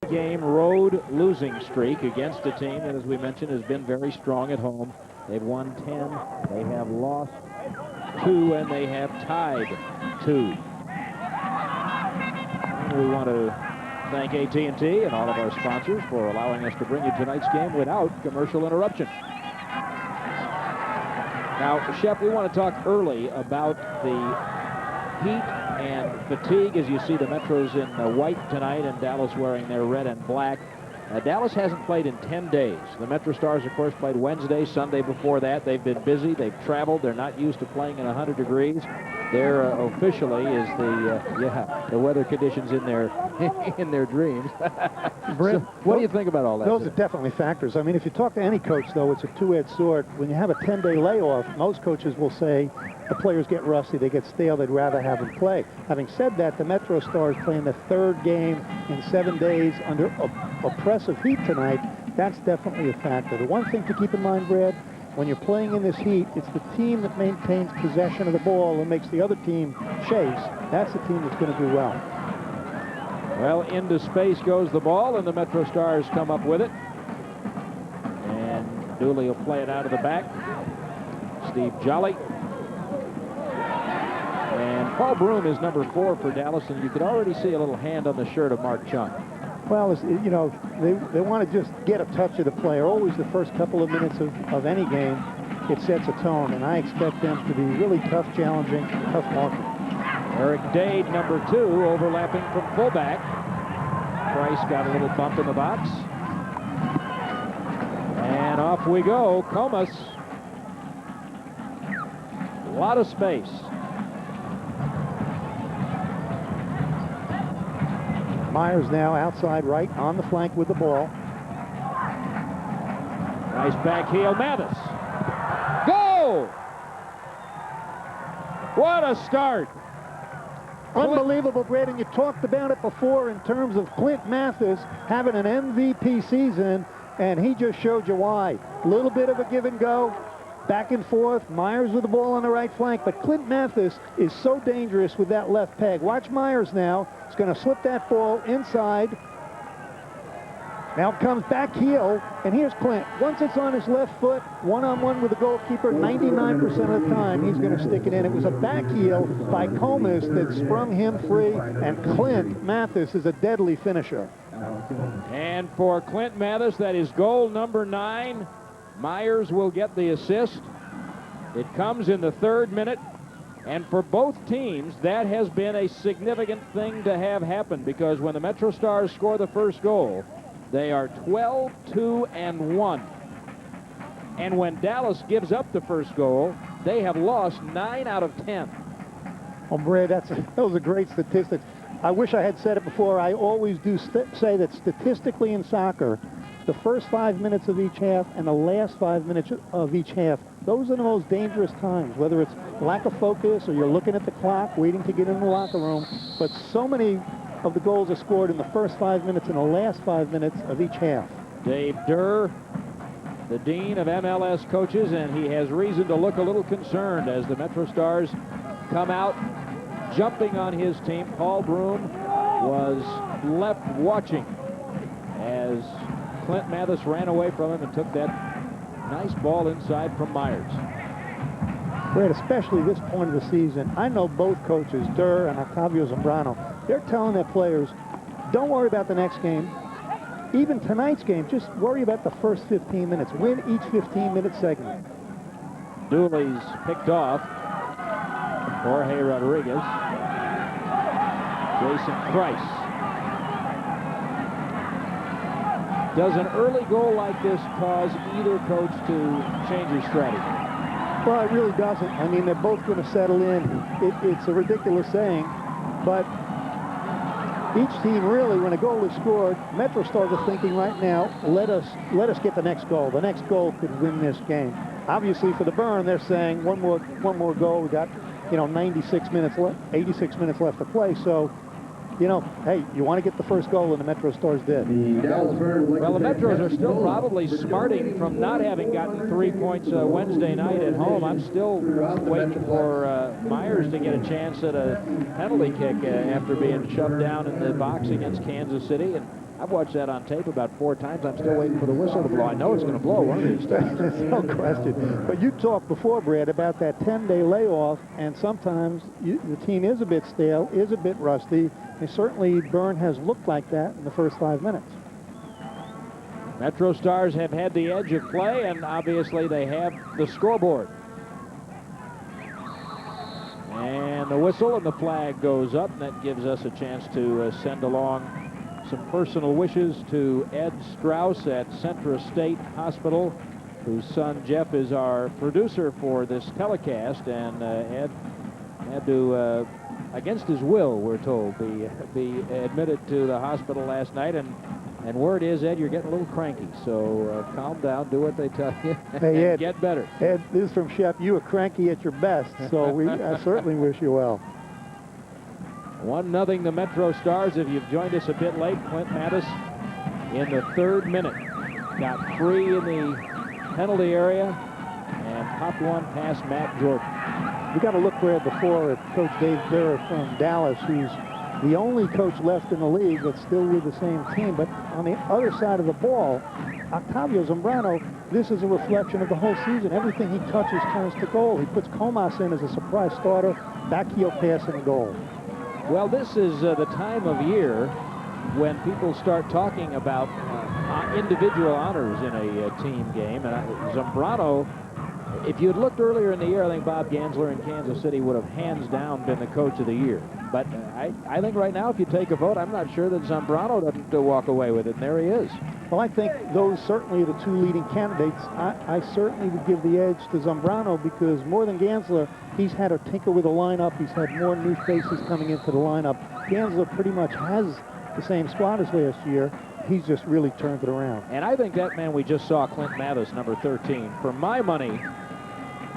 Game road losing streak against a team that, as we mentioned, has been very strong at home. They've won 10, they have lost 2, and they have tied 2. And we want to thank AT&T and all of our sponsors for allowing us to bring you tonight's game without commercial interruption. Now, Shep, we want to talk early about the heat and fatigue as you see the Metros in white tonight and Dallas wearing their red and black. Dallas hasn't played in 10 days. The MetroStars, of course, played Wednesday, Sunday before that. They've been busy. They've traveled. They're not used to playing in 100 degrees. There officially is the weather conditions in their dreams. Brent, so what do you think about all that? Those are definitely factors. I mean, if you talk to any coach, though, it's a two-edged sword. When you have a 10-day layoff, most coaches will say the players get rusty, they get stale, they'd rather have them play. Having said that, the MetroStars playing the 3rd game in 7 days under oppressive heat tonight. That's definitely a factor. The one thing to keep in mind, Brad, when you're playing in this heat, it's the team that maintains possession of the ball and makes the other team chase. That's the team that's going to do well. Well, into space goes the ball, and the MetroStars come up with it. And Dooley will play it out of the back. Steve Jolley. And Paul Broom is number 4 for Dallas, and you could already see a little hand on the shirt of Mark Chung. Well, you know, they want to just get a touch of the player. Always the first couple of minutes of any game, it sets a tone, and I expect them to be really tough, challenging, tough marking. Eric Dade, number 2, overlapping from fullback. Price got a little bump in the box. And off we go. Comas. A lot of space. Myers now outside right on the flank with the ball. Nice back heel, Mathis. Goal! What a start! Unbelievable, Brad, and you talked about it before in terms of Clint Mathis having an MVP season, and he just showed you why. A little bit of a give and go, back and forth, Myers with the ball on the right flank, but Clint Mathis is so dangerous with that left peg. Watch Myers now. He's going to slip that ball inside. Now it comes back heel, and here's Clint. Once it's on his left foot, one-on-one with the goalkeeper, 99% of the time he's going to stick it in. It was a back heel by Comas that sprung him free, and Clint Mathis is a deadly finisher. And for Clint Mathis, that is goal number 9. Myers will get the assist. It comes in the 3rd minute. And for both teams, that has been a significant thing to have happen, because when the MetroStars score the first goal, they are 12-2-1. And when Dallas gives up the first goal, they have lost 9 out of 10. Oh, Brad, those are great statistics. I wish I had said it before. I always do say that statistically in soccer, the first 5 minutes of each half and the last 5 minutes of each half, those are the most dangerous times, whether it's lack of focus or you're looking at the clock, waiting to get in the locker room. But so many of the goals are scored in the first 5 minutes and the last 5 minutes of each half. Dave Durr, the dean of MLS coaches, and he has reason to look a little concerned as the MetroStars come out jumping on his team. Paul Broom was left watching as Clint Mathis ran away from him and took that nice ball inside from Myers. Brad, especially this point of the season, I know both coaches, Durr and Octavio Zambrano, they're telling their players, don't worry about the next game. Even tonight's game, just worry about the first 15 minutes. Win each 15-minute segment. Dooley's picked off. Jorge Rodriguez. Jason Price. Does an early goal like this cause either coach to change his strategy? Well, it really doesn't. I mean, they're both going to settle in. It's a ridiculous saying, but each team really, when a goal is scored, MetroStars are thinking right now, let us get the next goal. The next goal could win this game. Obviously, for the Burn, they're saying one more goal. We got 86 minutes left to play. So, hey, you want to get the first goal, and the MetroStars did. Well, the Metros are still probably smarting from not having gotten 3 points Wednesday night at home. I'm still waiting for Myers to get a chance at a penalty kick after being shoved down in the box against Kansas City. And I've watched that on tape about 4 times. I'm still waiting for the whistle to blow. I know it's going to blow one of these times. There's no question. But you talked before, Brad, about that 10-day layoff, and sometimes the team is a bit stale, is a bit rusty, and certainly Byrne has looked like that in the first 5 minutes. MetroStars have had the edge of play, and obviously they have the scoreboard. And the whistle and the flag goes up, and that gives us a chance to send along some personal wishes to Ed Strauss at Centra State Hospital, whose son Jeff is our producer for this telecast, and Ed had to, against his will, we're told, be admitted to the hospital last night, and word is, Ed, you're getting a little cranky, so calm down, do what they tell you, hey, Ed, get better. Ed, this is from Shep. You are cranky at your best, so I certainly wish you well. 1-0 the MetroStars. If you've joined us a bit late, Clint Mathis in the 3rd minute got free in the penalty area and popped one past Matt Jordan. We got to look, Brad, before at Coach Dave Berra from Dallas, who's the only coach left in the league that's still with the same team. But on the other side of the ball, Octavio Zambrano, this is a reflection of the whole season. Everything he touches turns to goal. He puts Comas in as a surprise starter, back heel pass and a goal. Well, this is the time of year when people start talking about individual honors in a team game. And Zambrano, if you had looked earlier in the year, I think Bob Gansler in Kansas City would have hands down been the coach of the year. But I think right now, if you take a vote, I'm not sure that Zambrano doesn't walk away with it, and there he is. Well, I think those certainly are the 2 leading candidates. I certainly would give the edge to Zambrano because more than Gansler, he's had to tinker with the lineup. He's had more new faces coming into the lineup. Gansler pretty much has the same squad as last year. He's just really turned it around. And I think that man we just saw, Clint Mathis, number 13, for my money,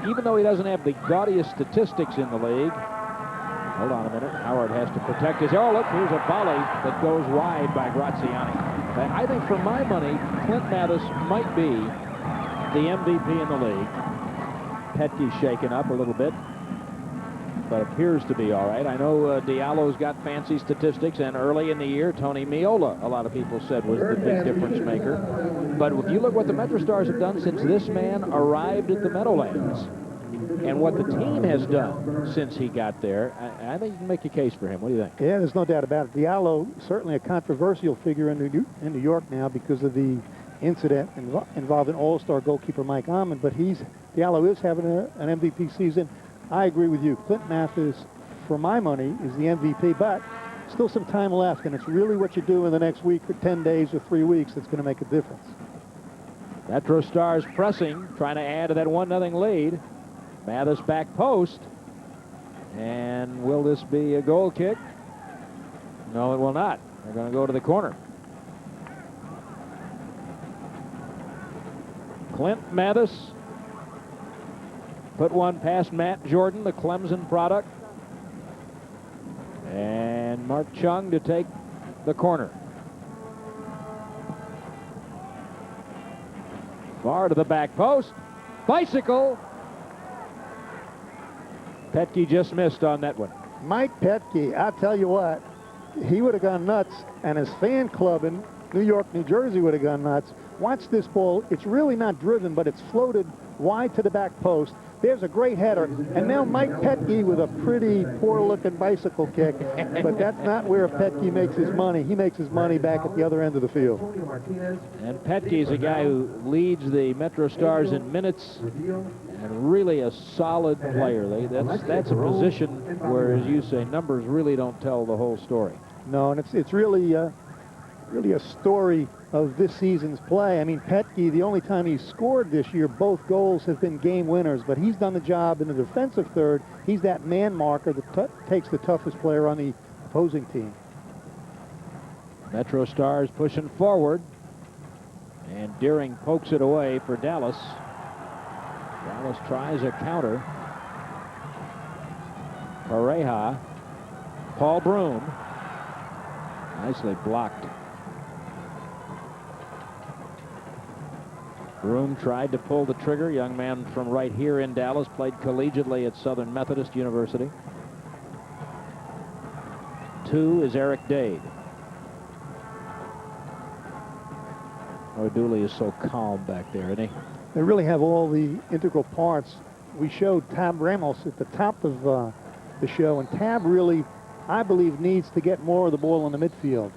even though he doesn't have the gaudiest statistics in the league, hold on a minute, Howard has to protect his, oh look, here's a volley that goes wide by Graziani. I think for my money, Clint Mathis might be the MVP in the league. Petke's shaken up a little bit, but appears to be all right. I know Diallo's got fancy statistics, and early in the year, Tony Meola, a lot of people said, was the big difference maker. But if you look what the MetroStars have done since this man arrived at the Meadowlands, and what the team has done since he got there, I think you can make a case for him. What do you think? Yeah, there's no doubt about it. Diallo, certainly a controversial figure in New York now because of the incident involving all-star goalkeeper Mike Amon, but Diallo is having an MVP season. I agree with you. Clint Mathis, for my money, is the MVP, but still some time left, and it's really what you do in the next week or 10 days or 3 weeks that's going to make a difference. MetroStars pressing, trying to add to that 1-0 lead. Mathis back post. And will this be a goal kick? No, it will not. They're going to go to the corner. Clint Mathis put one past Matt Jordan, the Clemson product. And Mark Chung to take the corner. Far to the back post. Bicycle. Petke just missed on that one. Mike Petke, I'll tell you what, he would have gone nuts, and his fan club in New York, New Jersey would have gone nuts. Watch this ball. It's really not driven, but it's floated wide to the back post. There's a great header, and now Mike Petke with a pretty poor-looking bicycle kick, but that's not where Petke makes his money. He makes his money back at the other end of the field. And Petke's a guy who leads the MetroStars in minutes, and really a solid player. That's a position where, as you say, numbers really don't tell the whole story. No, and it's really a story of this season's play. I mean, Petke, the only time he's scored this year, both goals have been game winners, but he's done the job in the defensive third. He's that man marker that takes the toughest player on the opposing team. MetroStars pushing forward, and Deering pokes it away for Dallas. Dallas tries a counter. Pareja, Paul Broom, nicely blocked. Broom tried to pull the trigger. Young man from right here in Dallas, played collegiately at Southern Methodist University. 2 is Eric Dade. Oh, Dooley is so calm back there, isn't he? They really have all the integral parts. We showed Tab Ramos at the top of the show, and Tab really, I believe, needs to get more of the ball in the midfield.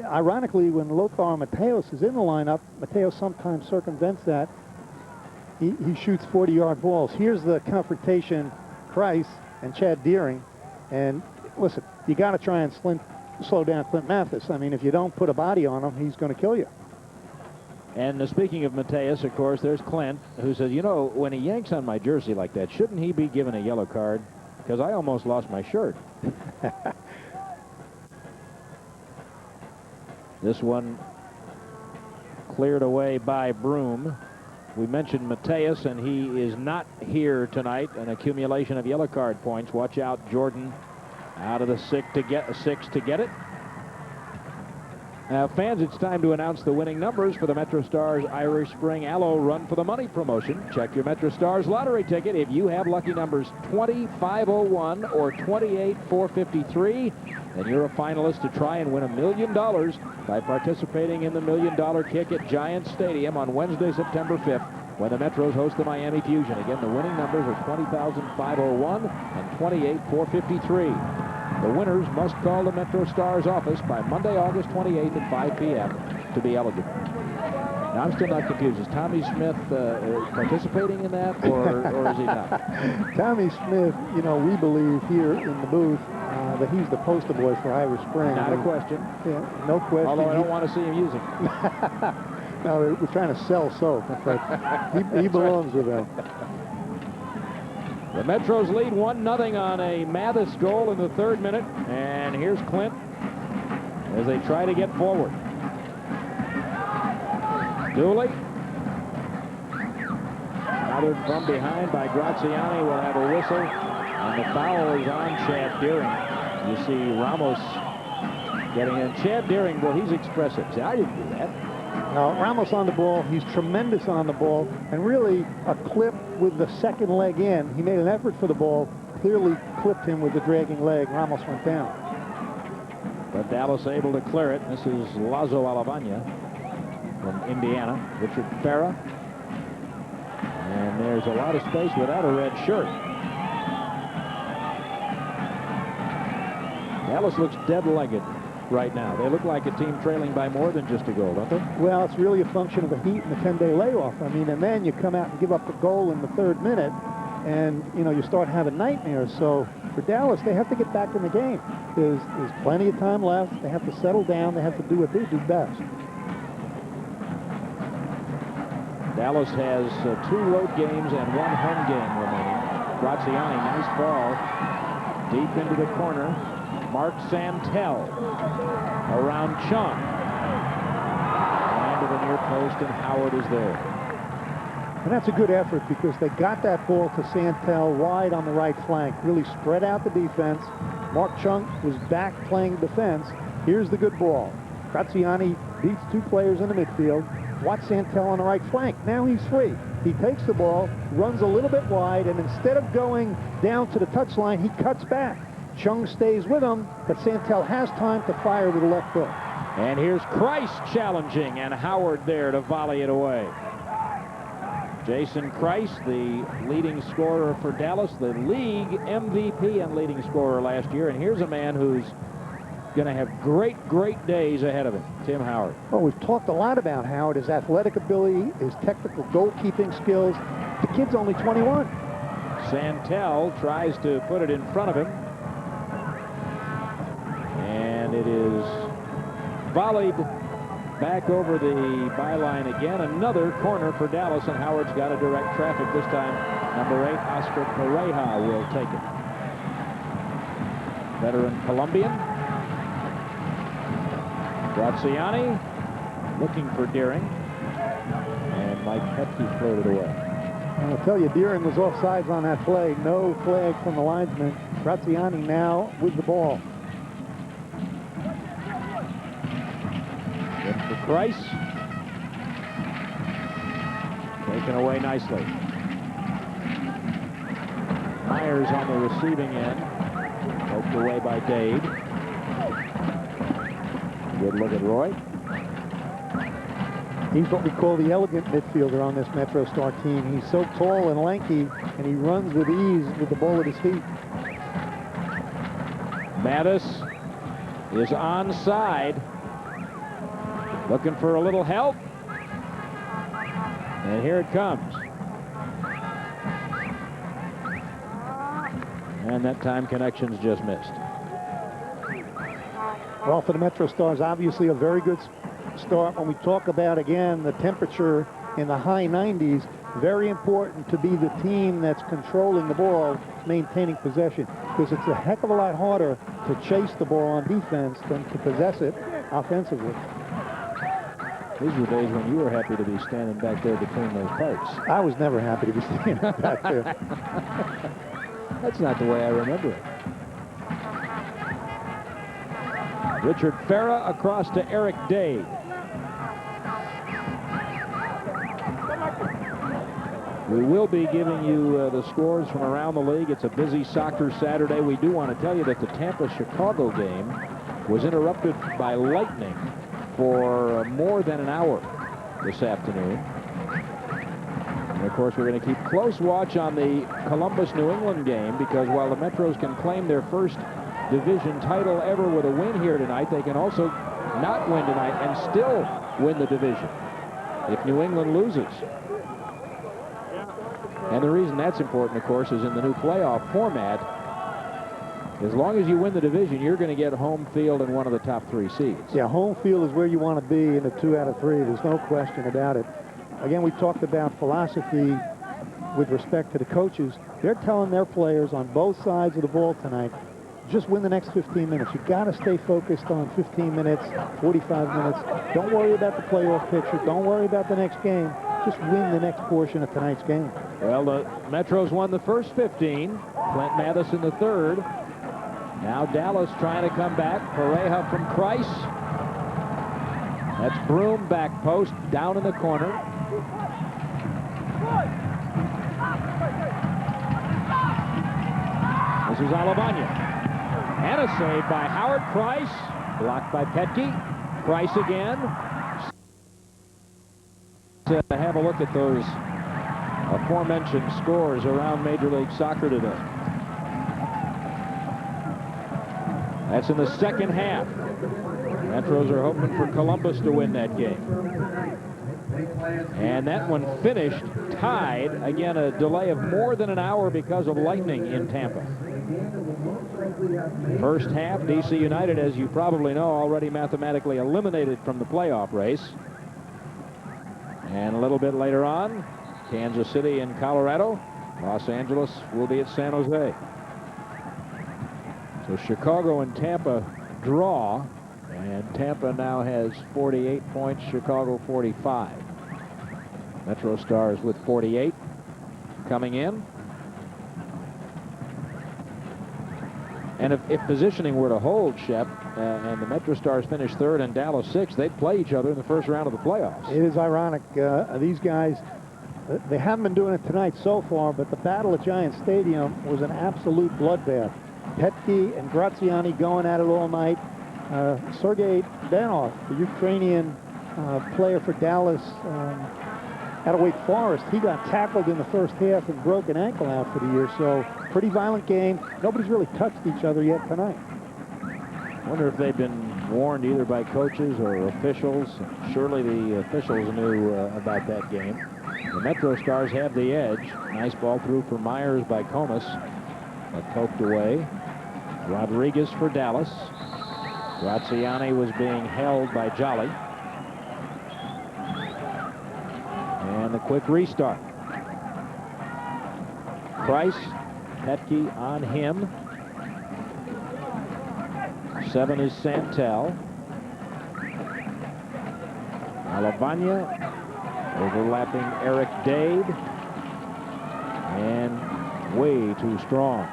Ironically, when Lothar Matthäus is in the lineup, Matthäus sometimes circumvents that. He shoots 40-yard balls. Here's the confrontation, Kreis and Chad Deering. And listen, you got to try and slow down Clint Mathis. I mean, if you don't put a body on him, he's going to kill you. And speaking of Matthäus, of course, there's Clint, who says, you know, when he yanks on my jersey like that, shouldn't he be given a yellow card? Because I almost lost my shirt. This one cleared away by Broom. We mentioned Matthäus, and he is not here tonight. An accumulation of yellow card points. Watch out, Jordan, out of the six to get it. Now, fans, it's time to announce the winning numbers for the MetroStars Irish Spring Aloe Run for the Money promotion. Check your MetroStars lottery ticket. If you have lucky numbers 20-501 or 28-453, then you're a finalist to try and win $1 million by participating in the $1 million kick at Giants Stadium on Wednesday, September 5th, when the Metros host the Miami Fusion. Again, the winning numbers are 20,501 and 28,453. The winners must call the MetroStars office by Monday, August 28th at 5 p.m. to be eligible. Now, I'm still not confused. Is Tommy Smith participating in that, or is he not? Tommy Smith, you know, we believe here in the booth that he's the poster boy for Irish Spring. Not a question. Yeah, no question. Although I don't want to see him using it. No, we're trying to sell soap, but he belongs with them. The Metros lead 1-0 on a Mathis goal in the 3rd minute. And here's Clint as they try to get forward. Dooley. Gathered from behind by Graziani, will have a whistle. And the foul is on Chad Deering. You see Ramos getting in. Chad Deering, well, he's expressive. See, I didn't do that. Now, Ramos on the ball. He's tremendous on the ball. And really a clip with the second leg in. He made an effort for the ball. Clearly clipped him with the dragging leg. Ramos went down. But Dallas able to clear it. This is Lazo Alavagna from Indiana. Richard Farah. And there's a lot of space without a red shirt. Dallas looks dead-legged right now. They look like a team trailing by more than just a goal, don't they? Well, it's really a function of the heat and the 10-day layoff. I mean, and then you come out and give up a goal in the 3rd minute, and, you know, you start having nightmares. So for Dallas, they have to get back in the game. There's plenty of time left. They have to settle down. They have to do what they do best. Dallas has 2 road games and 1 home game remaining. Graziani, nice ball. Deep into the corner. Mark Santel around Chung. And to the near post, and Howard is there. And that's a good effort because they got that ball to Santel wide on the right flank. Really spread out the defense. Mark Chung was back playing defense. Here's the good ball. Graziani beats 2 players in the midfield. Watch Santel on the right flank. Now he's free. He takes the ball, runs a little bit wide, and instead of going down to the touchline, he cuts back. Chung stays with him, but Santel has time to fire with the left foot. And here's Kreis challenging, and Howard there to volley it away. Jason Kreis, the leading scorer for Dallas, the league MVP and leading scorer last year. And here's a man who's going to have great days ahead of him, Tim Howard. Well, we've talked a lot about Howard, his athletic ability, his technical goalkeeping skills. The kid's only 21. Santel tries to put it in front of him. And it is volleyed back over the byline again. Another corner for Dallas, and Howard's got a direct traffic this time. Number 8, Oscar Pareja will take it. Veteran Colombian. Graziani looking for Deering. And Mike Petke floated away. I'll tell you, Deering was offsides on that play. No flag from the linesman. Graziani now with the ball. For Kreis. Taken away nicely. Myers on the receiving end. Poked away by Dade. Good look at Roy. He's what we call the elegant midfielder on this MetroStar team. He's so tall and lanky, and he runs with ease with the ball at his feet. Mathis is onside, looking for a little help. And here it comes. And that time connection's just missed. Well, for the MetroStars, obviously a very good start. When we talk about, again, the temperature in the high 90s, very important to be the team that's controlling the ball, maintaining possession, because it's a heck of a lot harder to chase the ball on defense than to possess it offensively. These were days when you were happy to be standing back there between those parts. I was never happy to be standing back there. That's not the way I remember it. Richard Farah across to Eric Dade. We will be giving you the scores from around the league. It's a busy soccer Saturday. We do want to tell you that the Tampa-Chicago game was interrupted by lightning for more than an hour this afternoon. And of course, we're going to keep close watch on the Columbus-New England game, because while the Metros can claim their first division title ever with a win here tonight, they can also not win tonight and still win the division if New England loses. And the reason that's important, of course, is in the new playoff format. As long as you win the division, you're going to get home field in one of the top 3 seeds. Yeah, home field is where you want to be in the 2 out of 3. There's no question about it. Again, we talked about philosophy with respect to the coaches. They're telling their players on both sides of the ball tonight, just win the next 15 minutes. You got to stay focused on 15 minutes, 45 minutes. Don't worry about the playoff picture. Don't worry about the next game. Just win the next portion of tonight's game. Well, the Metros won the first 15. Clint Mathis in the third. Now Dallas trying to come back. Pareja from Christ. That's Broom back post down in the corner. This is Alavanya. And a save by Howard Price. Blocked by Petke. Price again. To have a look at those aforementioned scores around Major League Soccer today. That's in the second half. Metros are hoping for Columbus to win that game. And that one finished tied. Again, a delay of more than an hour because of lightning in Tampa. First half, DC United, as you probably know, already mathematically eliminated from the playoff race. And a little bit later on, Kansas City and Colorado. Los Angeles will be at San Jose. So Chicago and Tampa draw, and Tampa now has 48 points, Chicago 45. MetroStars with 48 coming in. And if positioning were to hold, Shep, and the MetroStars finish third and Dallas sixth, they'd play each other in the first round of the playoffs. It is ironic. These guys, they haven't been doing it tonight so far, but the battle at Giant Stadium was an absolute bloodbath. Petke and Graziani going at it all night. Sergei Danov, the Ukrainian player for Dallas out of Wake Forest, he got tackled in the first half and broke an ankle out for the year. So pretty violent game. Nobody's really touched each other yet tonight. I wonder if they've been warned either by coaches or officials. Surely the officials knew about that game. The MetroStars have the edge. Nice ball through for Myers by Comas. Poked away. Rodriguez for Dallas. Graziani was being held by Jolley. And the quick restart. Price, Petke on him. 7 is Santel. Alavanya overlapping Eric Dade. And way too strong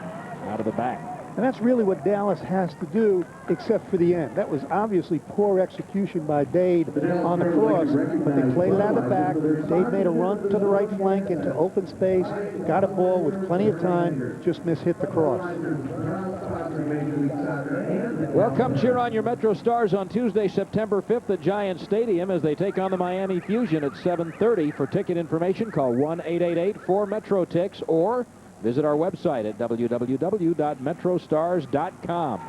out of the back. And that's really what Dallas has to do, except for the end. That was obviously poor execution by Dade on the cross, but they played it out of the back. Dade made a run to the right flank into open space, got a ball with plenty of time, just mishit the cross. Well, come cheer on your MetroStars on Tuesday, September 5th at Giant Stadium as they take on the Miami Fusion at 7:30. For ticket information, call 1-888-4-METRO-TIX or visit our website at www.metrostars.com.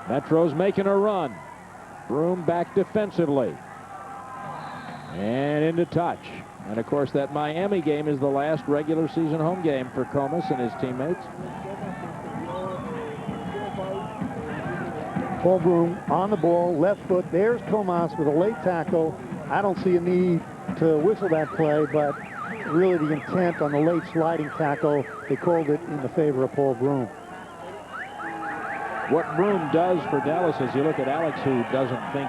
Metro's making a run. Broom back defensively. And into touch. And, of course, that Miami game is the last regular season home game for Comas and his teammates. Paul Broom on the ball, left foot. There's Comas with a late tackle. I don't see a need to whistle that play, but really the intent on the late sliding tackle, they called it in the favor of Paul Broom. What Broom does for Dallas is you look at Alex, who doesn't think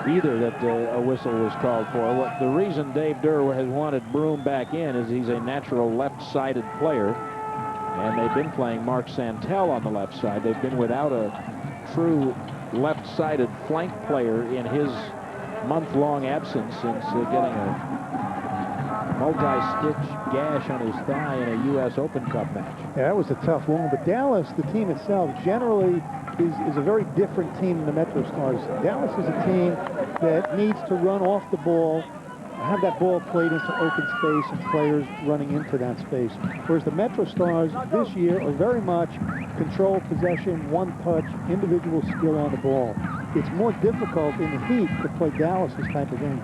either that a whistle was called for. The reason Dave Durr has wanted Broom back in is he's a natural left-sided player, and they've been playing Mark Santel on the left side. They've been without a true left-sided flank player in his month-long absence since getting a multi-stitch gash on his thigh in a U.S. Open Cup match. Yeah, that was a tough one. But Dallas, the team itself, generally is a very different team than the MetroStars. Dallas is a team that needs to run off the ball, have that ball played into open space and players running into that space. Whereas the MetroStars this year are very much control, possession, one-touch, individual skill on the ball. It's more difficult in the heat to play Dallas's type of game.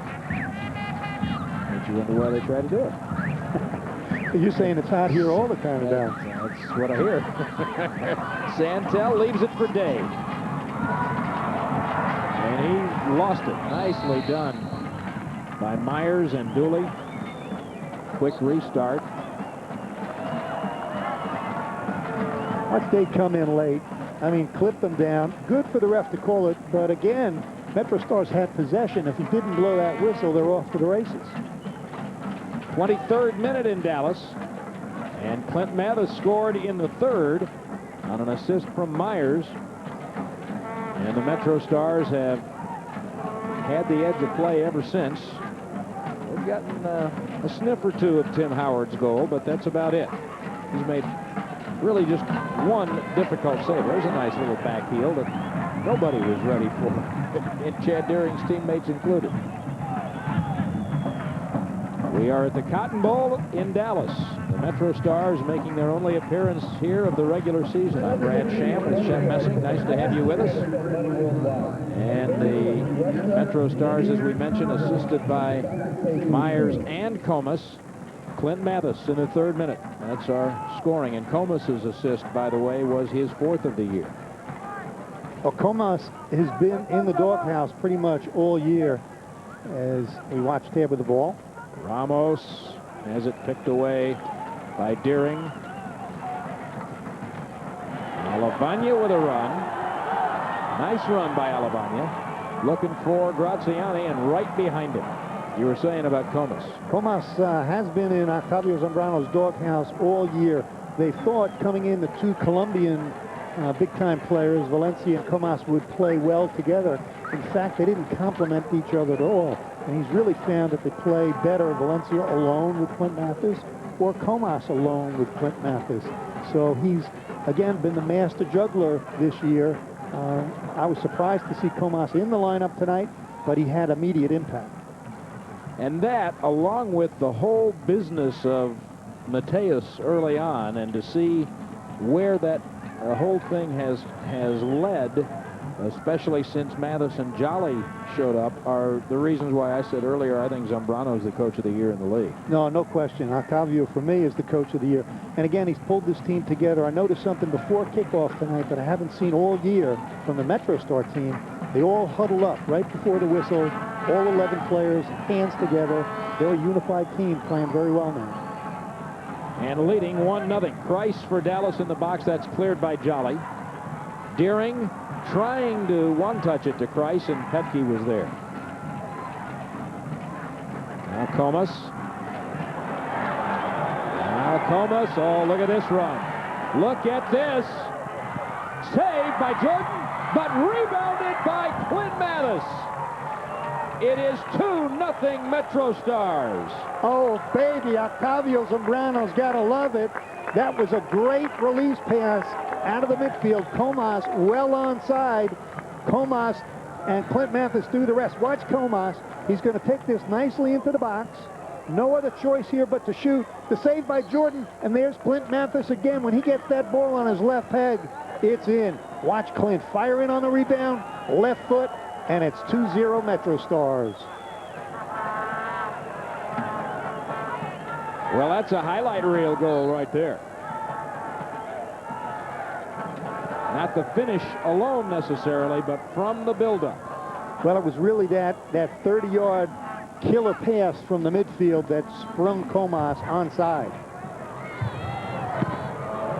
Don't you wonder why they try to do it? You're saying it's hot here all the time now. That's what I hear. Santel leaves it for Dave. And he lost it. Nicely done by Myers and Dooley. Quick restart. Watch Dave come in late. I mean, clip them down. Good for the ref to call it, but again, MetroStars had possession. If he didn't blow that whistle, they're off to the races. 23rd minute in Dallas, and Clint Mathis scored in the third on an assist from Myers. And the MetroStars have had the edge of play ever since. They've gotten a sniff or two of Tim Howard's goal, but that's about it. He's made really just one difficult save. There's a nice little back heel that nobody was ready for, and Chad Deering's teammates included. We are at the Cotton Bowl in Dallas. The MetroStars making their only appearance here of the regular season. I'm Brad Sham with Chef Messing. Nice to have you with us. And the MetroStars, as we mentioned, assisted by Myers and Comas. Clint Mathis in the third minute. That's our scoring. And Comas's assist, by the way, was his fourth of the year. Well, Comas has been in the doghouse pretty much all year as we watched here with the ball. Ramos has it picked away by Deering. Alavagna with a run. Nice run by Alavagna. Looking for Graziani and right behind him. You were saying about Comas. Comas has been in Octavio Zambrano's doghouse all year. They thought coming in the two Colombian big-time players, Valencia and Comas, would play well together. In fact, they didn't complement each other at all. And he's really found that they play better Valencia alone with Clint Mathis or Comas alone with Clint Mathis. So he's, again, been the master juggler this year. I was surprised to see Comas in the lineup tonight, but he had immediate impact. And that, along with the whole business of Mateus early on, and to see where that whole thing has led, especially since Mathis and Jolley showed up, are the reasons why I said earlier I think Zambrano's the coach of the year in the league. No question. Octavio, for me, is the coach of the year. And again, he's pulled this team together. I noticed something before kickoff tonight that I haven't seen all year from the MetroStar team. They all huddle up right before the whistle, all 11 players, hands together. They're a unified team playing very well now. And leading 1-0. Price for Dallas in the box. That's cleared by Jolley. Deering trying to one-touch it to Kreis, and Petke was there. Now Comas. Now Comas. Oh, look at this run. Look at this. Saved by Jordan, but rebounded by Clint Mathis. It is 2-0 MetroStars. Oh, baby, Octavio Zambrano's got to love it. That was a great release pass out of the midfield. Comas well onside. Comas and Clint Mathis do the rest. Watch Comas. He's going to take this nicely into the box. No other choice here but to shoot. The save by Jordan, and there's Clint Mathis again. When he gets that ball on his left peg, it's in. Watch Clint fire in on the rebound, left foot, and it's 2-0 MetroStars. Well, that's a highlight reel goal right there. Not the finish alone necessarily, but from the buildup. Well, it was really that 30-yard killer pass from the midfield that sprung Comas onside.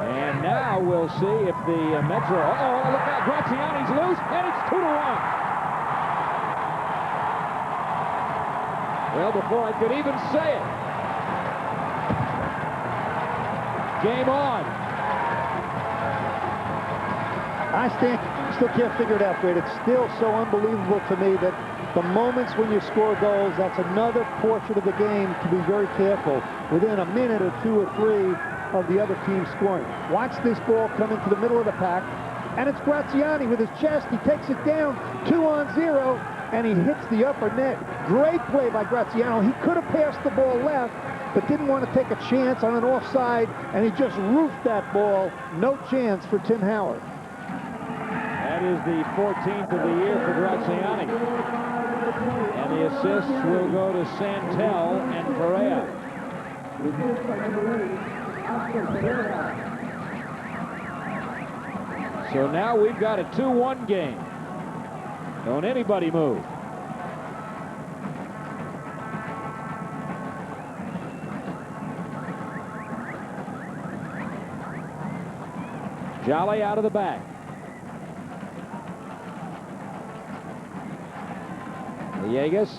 And now we'll see if the Metro... Uh-oh, look out, Graziani's loose, and it's 2-1. Well, before I could even say it, game on. I still can't figure it out, Fred. It's still so unbelievable to me that the moments when you score goals, that's another portion of the game to be very careful. Within a minute or two or three of the other team scoring. Watch this ball come into the middle of the pack, and it's Graziani with his chest. He takes it down, 2-on-0, and he hits the upper net. Great play by Graziano. He could have passed the ball left, but didn't want to take a chance on an offside, and he just roofed that ball. No chance for Tim Howard. That is the 14th of the year for Graziani. And the assists will go to Santel and Correa. So now we've got a 2-1 game. Don't anybody move. Jolley out of the back. Villegas.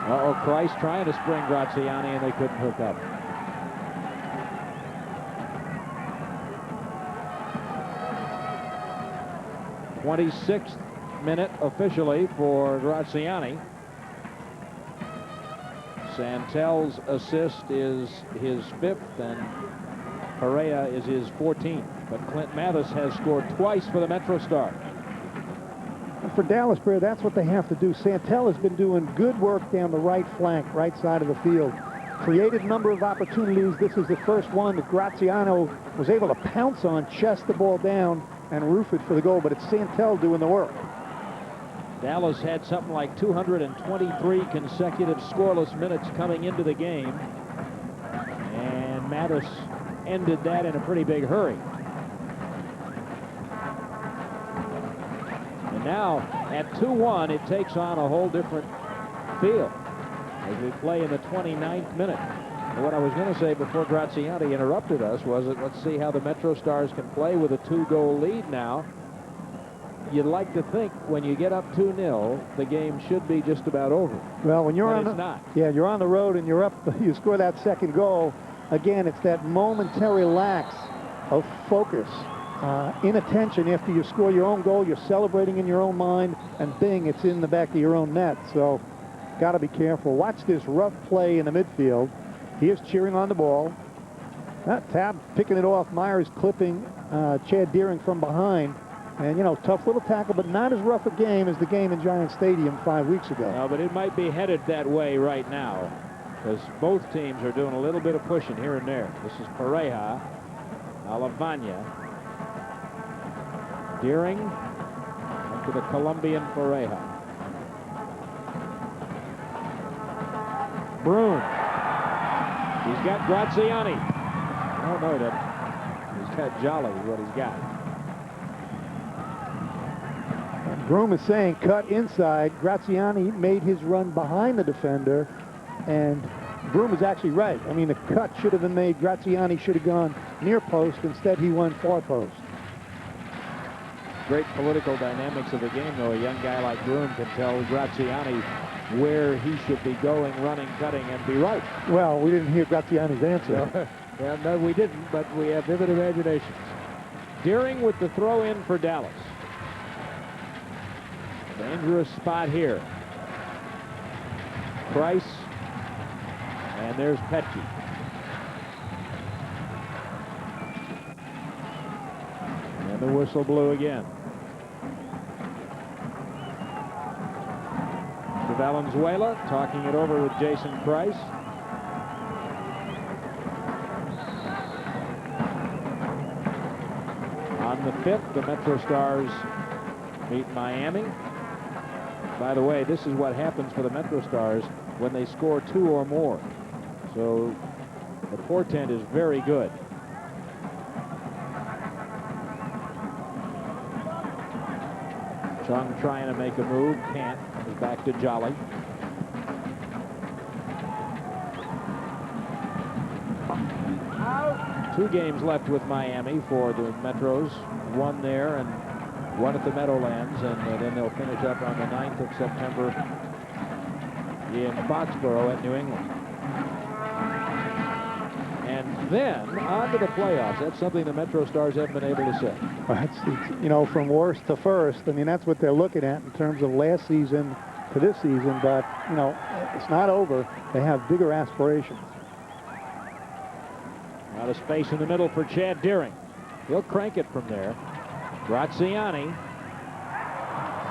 Uh-oh, Christ trying to spring Graziani, and they couldn't hook up. '26th minute officially for Graziani. Santel's assist is his 5th, and Correa is his 14th. But Clint Mathis has scored twice for the MetroStars. For Dallas, Bear, that's what they have to do. Santel has been doing good work down the right flank, right side of the field. Created a number of opportunities. This is the first one that Graziano was able to pounce on, chest the ball down, and roof it for the goal. But it's Santel doing the work. Dallas had something like 223 consecutive scoreless minutes coming into the game. And Mathis ended that in a pretty big hurry. And now, at 2-1, it takes on a whole different feel as we play in the 29th minute. And what I was going to say before Graziani interrupted us was that let's see how the MetroStars can play with a 2-goal lead now. You'd like to think when you get up 2-0, the game should be just about over. Well, when you're you're on the road and you're up, you score that second goal. Again, it's that momentary lapse of focus. Inattention after you score your own goal, you're celebrating in your own mind, and bing, it's in the back of your own net. So, got to be careful. Watch this rough play in the midfield. He is cheering on the ball. Tab picking it off. Myers clipping Chad Deering from behind. And, you know, tough little tackle, but not as rough a game as the game in Giant Stadium 5 weeks ago. No, but it might be headed that way right now because both teams are doing a little bit of pushing here and there. This is Pareja, Alavanya. Deering up to the Colombian Pareja. Broom. He's got Graziani. Oh, no, he doesn't. He's got Jolley is what he's got. Broom is saying cut inside. Graziani made his run behind the defender, and Broom is actually right. I mean, the cut should have been made. Graziani should have gone near post. Instead, he went far post. Great political dynamics of the game, though. A young guy like Broom can tell Graziani where he should be going, running, cutting, and be right. Well, we didn't hear Graziani's answer. Well, no, we didn't, but we have vivid imaginations. Deering with the throw in for Dallas. Dangerous spot here. Price. And there's Petke. And the whistle blew again. Valenzuela talking it over with Jason Price. On the 5th, the MetroStars meet Miami. By the way, this is what happens for the MetroStars when they score 2 or more. So the portent is very good. Chung trying to make a move, can't. He's back to Jolley. Out. 2 games left with Miami for the Metros. 1 there and 1 at the Meadowlands, and then they'll finish up on the 9th of September in Foxborough at New England. And then on to the playoffs. That's something the MetroStars haven't been able to say. Well, it's, you know, from worst to first. I mean, that's what they're looking at in terms of last season to this season. But, you know, it's not over. They have bigger aspirations. Out of space in the middle for Chad Deering. He'll crank it from there. Graziani.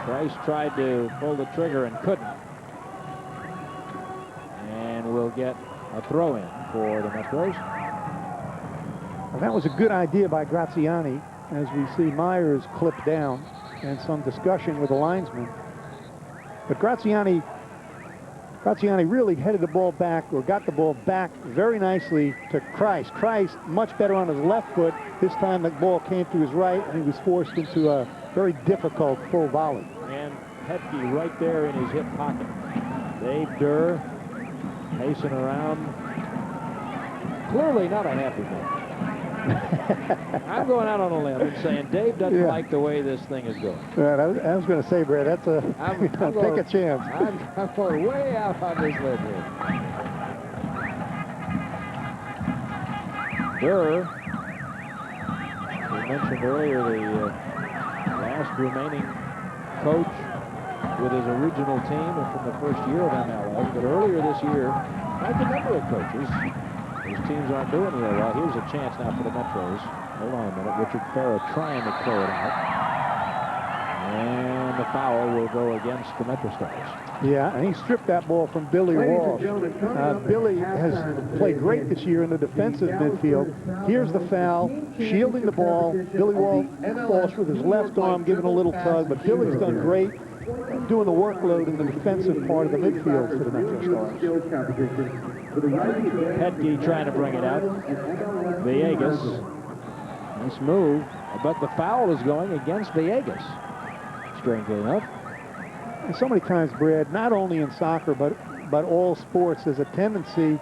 Price tried to pull the trigger and couldn't. And we'll get a throw-in for the Metros. Well, that was a good idea by Graziani, as we see Myers clipped down and some discussion with the linesman. But Graziani really headed the ball back, or got the ball back very nicely to Christ. Christ much better on his left foot. This time the ball came to his right, and he was forced into a very difficult full volley. And Petke right there in his hip pocket. Dave Durr pacing around. Clearly not a happy man. I'm going out on a limb and saying Dave doesn't like the way this thing is going. Right, I was going to say, Brad, that's a take a chance. I'm going way out on this limb here. Durr, we mentioned earlier, the last remaining coach with his original team from the first year of MLS. But earlier this year, like a number of coaches, these teams aren't doing real well. Here's a chance now for the Metros. Hold on a minute. Richard Farrah trying to clear it out. And the foul will go against the MetroStars. Yeah, and he stripped that ball from Billy Walsh. Billy has played great this year in the defensive midfield. Here's the foul, shielding the ball. Billy Walsh with his left arm giving a little tug, but Billy's done great doing the workload in the defensive part of the midfield for the MetroStars. Petke trying to bring it out. Villegas. Nice move, but the foul is going against Villegas. Strangely enough. And so many times, Brad, not only in soccer but all sports, there's a tendency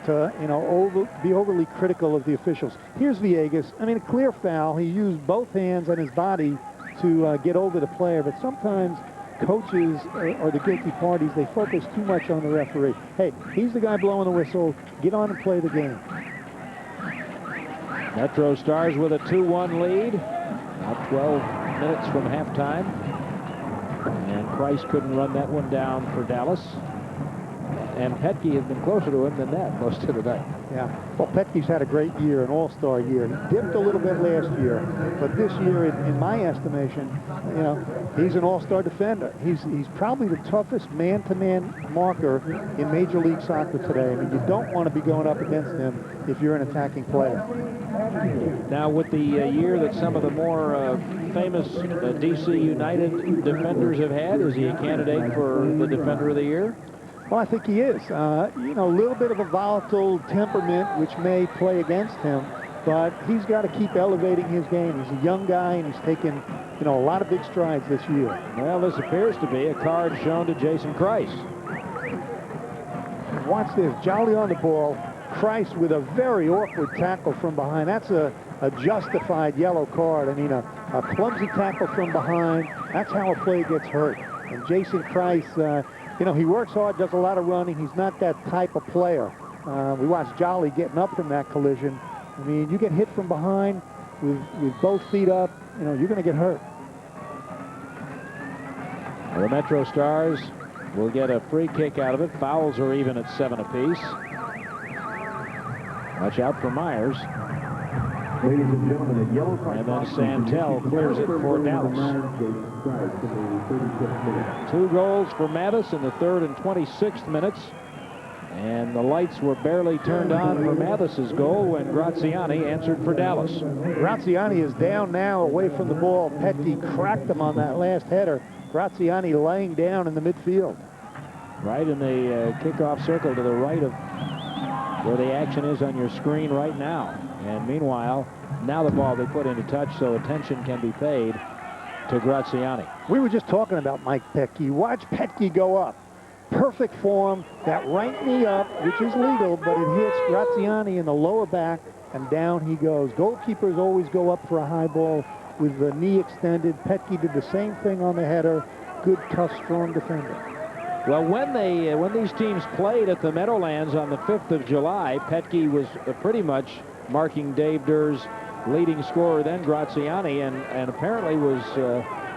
to, you know, be overly critical of the officials. Here's Villegas. I mean, a clear foul. He used both hands and his body to get over the player, but sometimes coaches are the guilty parties. They focus too much on the referee. Hey, he's the guy blowing the whistle. Get on and play the game. MetroStars with a 2-1 lead. Now 12 minutes from halftime. And Price couldn't run that one down for Dallas. And Petke has been closer to him than that most of the night. Yeah, well, Petke's had a great year, an all-star year. He dipped a little bit last year, but this year, in my estimation, you know, he's an all-star defender. He's probably the toughest man-to-man marker in Major League Soccer today. I mean, you don't want to be going up against him if you're an attacking player. Now, with the year that some of the more famous DC United defenders have had, is he a candidate for the Defender of the Year? Well, I think he is. You know, a little bit of a volatile temperament, which may play against him, but he's got to keep elevating his game. He's a young guy, and he's taken, you know, a lot of big strides this year. Well, this appears to be a card shown to Jason Christ. Watch this. Jolley on the ball. Christ with a very awkward tackle from behind. That's a justified yellow card. I mean, a clumsy tackle from behind. That's how a play gets hurt. And Jason Christ, you know, he works hard, does a lot of running. He's not that type of player. We watched Jolley getting up from that collision. I mean, you get hit from behind with both feet up, you know, you're going to get hurt. The MetroStars will get a free kick out of it. Fouls are even at 7 apiece. Watch out for Myers. Ladies and gentlemen, a yellow card. And then Santel clears it for Dallas. 2 goals for Mathis in the 3rd and 26th minutes. And the lights were barely turned on for Mathis's goal when Graziani answered for Dallas. Graziani is down now away from the ball. Petke cracked him on that last header. Graziani laying down in the midfield. Right in the kickoff circle to the right of where the action is on your screen right now. And meanwhile, now the ball they put into touch so attention can be paid to Graziani. We were just talking about Mike Petke. Watch Petke go up. Perfect form, that right knee up, which is legal, but it hits Graziani in the lower back, and down he goes. Goalkeepers always go up for a high ball with the knee extended. Petke did the same thing on the header. Good, tough, strong defender. Well, when these teams played at the Meadowlands on the 5th of July, Petke was pretty much marking Dave Durr's leading scorer, then Graziani, and apparently was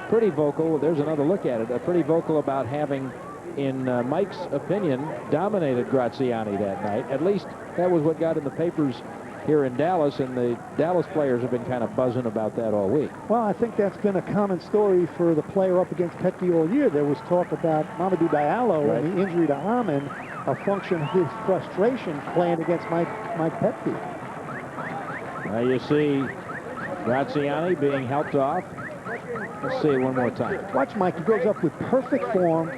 pretty vocal. There's another look at it. Pretty vocal about having, in Mike's opinion, dominated Graziani that night. At least that was what got in the papers here in Dallas, and the Dallas players have been kind of buzzing about that all week. Well, I think that's been a common story for the player up against Petke all year. There was talk about Mamadou Diallo and the injury to Amin, a function of his frustration playing against Mike Petke. Now you see Graziani being helped off. Let's see it one more time. Watch Mike, he goes up with perfect form.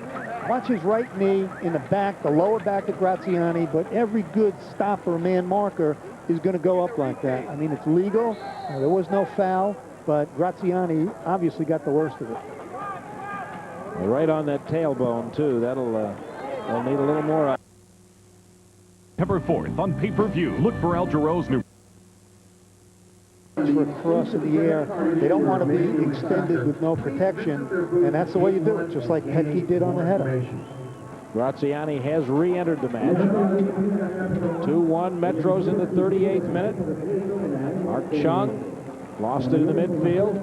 Watch his right knee in the back, the lower back of Graziani, but every good stopper, man marker, is going to go up like that. I mean, it's legal. There was no foul, but Graziani obviously got the worst of it. Right on that tailbone, too. That'll need a little more. September 4th on pay-per-view. Look for Al Jarreau's new... For a cross in the air, they don't want to be extended with no protection, and that's the way you do it, just like Petke did on the header. Graziani has re-entered the match. 2-1 Metros in the 38th minute. Mark Chung lost it in the midfield.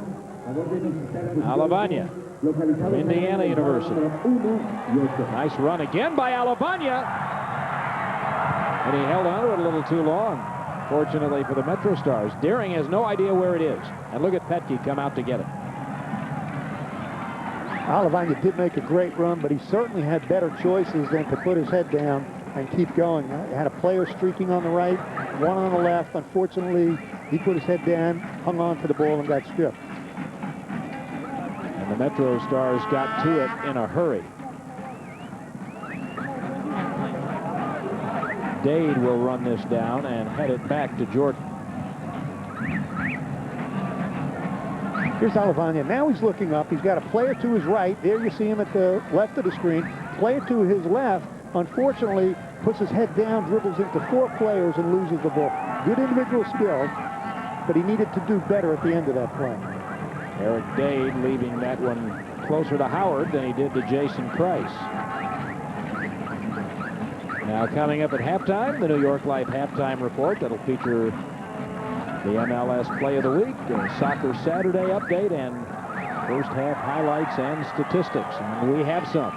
Alavagna from Indiana University. Nice run again by Alavagna. And he held on to it a little too long. Fortunately for the MetroStars, Deering has no idea where it is. And look at Petke come out to get it. Alavagna did make a great run, but he certainly had better choices than to put his head down and keep going. He had a player streaking on the right, one on the left. Unfortunately, he put his head down, hung on to the ball, and got stripped. And the MetroStars got to it in a hurry. Dade will run this down and head it back to Jordan. Here's Alavagna. Now he's looking up. He's got a player to his right. There you see him at the left of the screen. Player to his left, unfortunately, puts his head down, dribbles into 4 players, and loses the ball. Good individual skill, but he needed to do better at the end of that play. Eric Dade leaving that one closer to Howard than he did to Jason Price. Now coming up at halftime, the New York Life halftime report that'll feature the MLS Play of the Week, a Soccer Saturday update, and first half highlights and statistics. And we have some.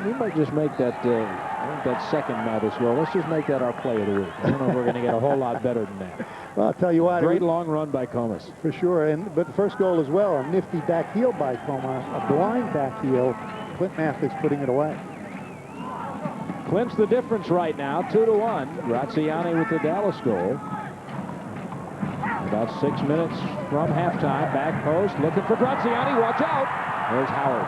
We might just make that, I think that second Mathis goal, let's just make that our Play of the Week. I don't know if we're going to get a whole lot better than that. Well, I'll tell you what. Great long run by Comas. For sure, but the first goal as well, a nifty back heel by Comas, a blind back heel. Clint Mathis putting it away. Clint's the difference right now, 2-1. Graziani with the Dallas goal. About 6 minutes from halftime. Back post, looking for Graziani. Watch out. There's Howard.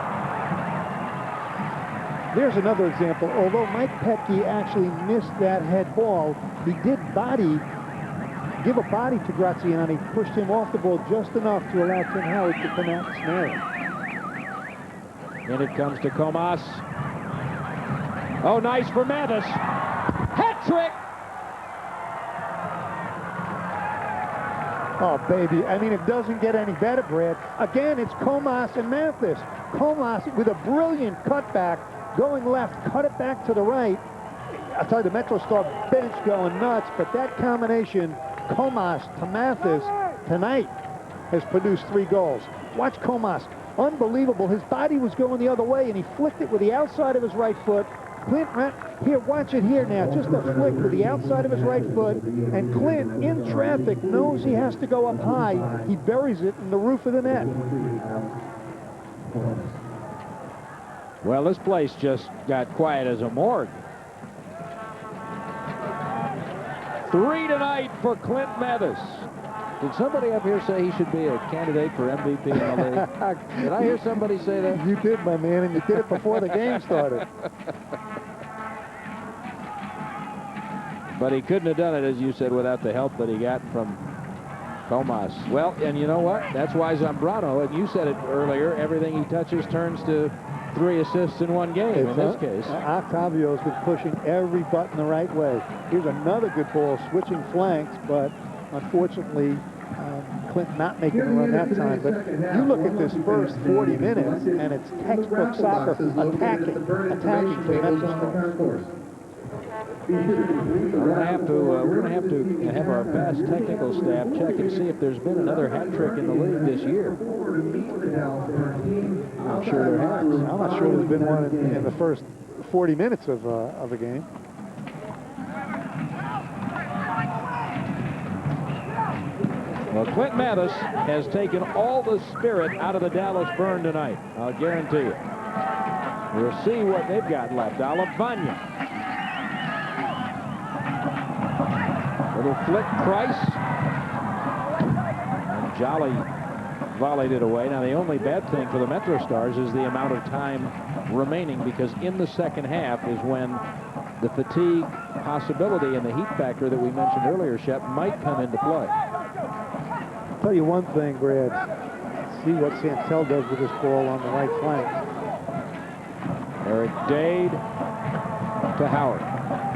There's another example. Although Mike Petke actually missed that head ball, he did give a body to Graziani, pushed him off the ball just enough to allow Tim Howard to come out and snare it. In it comes to Comas. Oh, nice for Mathis. Hat trick! Oh, baby. I mean, it doesn't get any better, Brad. Again, it's Comas and Mathis. Comas with a brilliant cutback, going left, cut it back to the right. I'll tell you, the MetroStar bench going nuts, but that combination, Comas to Mathis, tonight has produced 3 goals. Watch Comas. Unbelievable. His body was going the other way, and he flicked it with the outside of his right foot, Clint, here, watch it here now. Just a flick with the outside of his right foot, and Clint, in traffic, knows he has to go up high. He buries it in the roof of the net. Well, this place just got quiet as a morgue. 3 tonight for Clint Mathis. Did somebody up here say he should be a candidate for MVP in the league? Did I hear somebody say that? You did, my man, and you did it before the game started. But he couldn't have done it, as you said, without the help that he got from Comas. Well, and you know what? That's why Zambrano, and you said it earlier, everything he touches turns to 3 assists in one game in this case. Octavio's been pushing every button the right way. Here's another good ball, switching flanks, but unfortunately, Clint not making a run that time. But you look at this first 40 minutes, and it's textbook soccer, attacking for MetroStars. We're gonna have to have our vast technical staff check and see if there's been another hat trick in the league this year. I'm sure there has. I'm not sure there's been one in the first 40 minutes of the game. Well, Clint Mathis has taken all the spirit out of the Dallas Burn tonight. I'll guarantee you. We'll see what they've got left. Alabama. Little flick, Price. And Jolley volleyed it away. Now, the only bad thing for the MetroStars is the amount of time remaining, because in the second half is when the fatigue possibility and the heat factor that we mentioned earlier, Shep, might come into play. I'll tell you one thing, Brad. See what Santel does with this ball on the right flank. Eric Dade to Howard.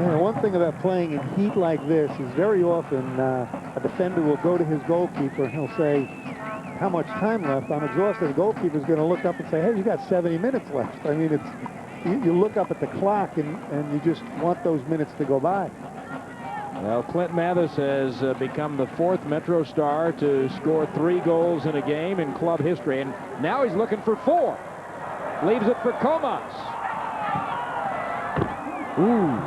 And one thing about playing in heat like this is very often a defender will go to his goalkeeper and he'll say, how much time left? I'm exhausted. The goalkeeper's going to look up and say, hey, you got 70 minutes left. I mean, you look up at the clock and you just want those minutes to go by. Well, Clint Mathis has become the 4th MetroStar to score 3 goals in a game in club history, and now he's looking for 4. Leaves it for Comas. Ooh.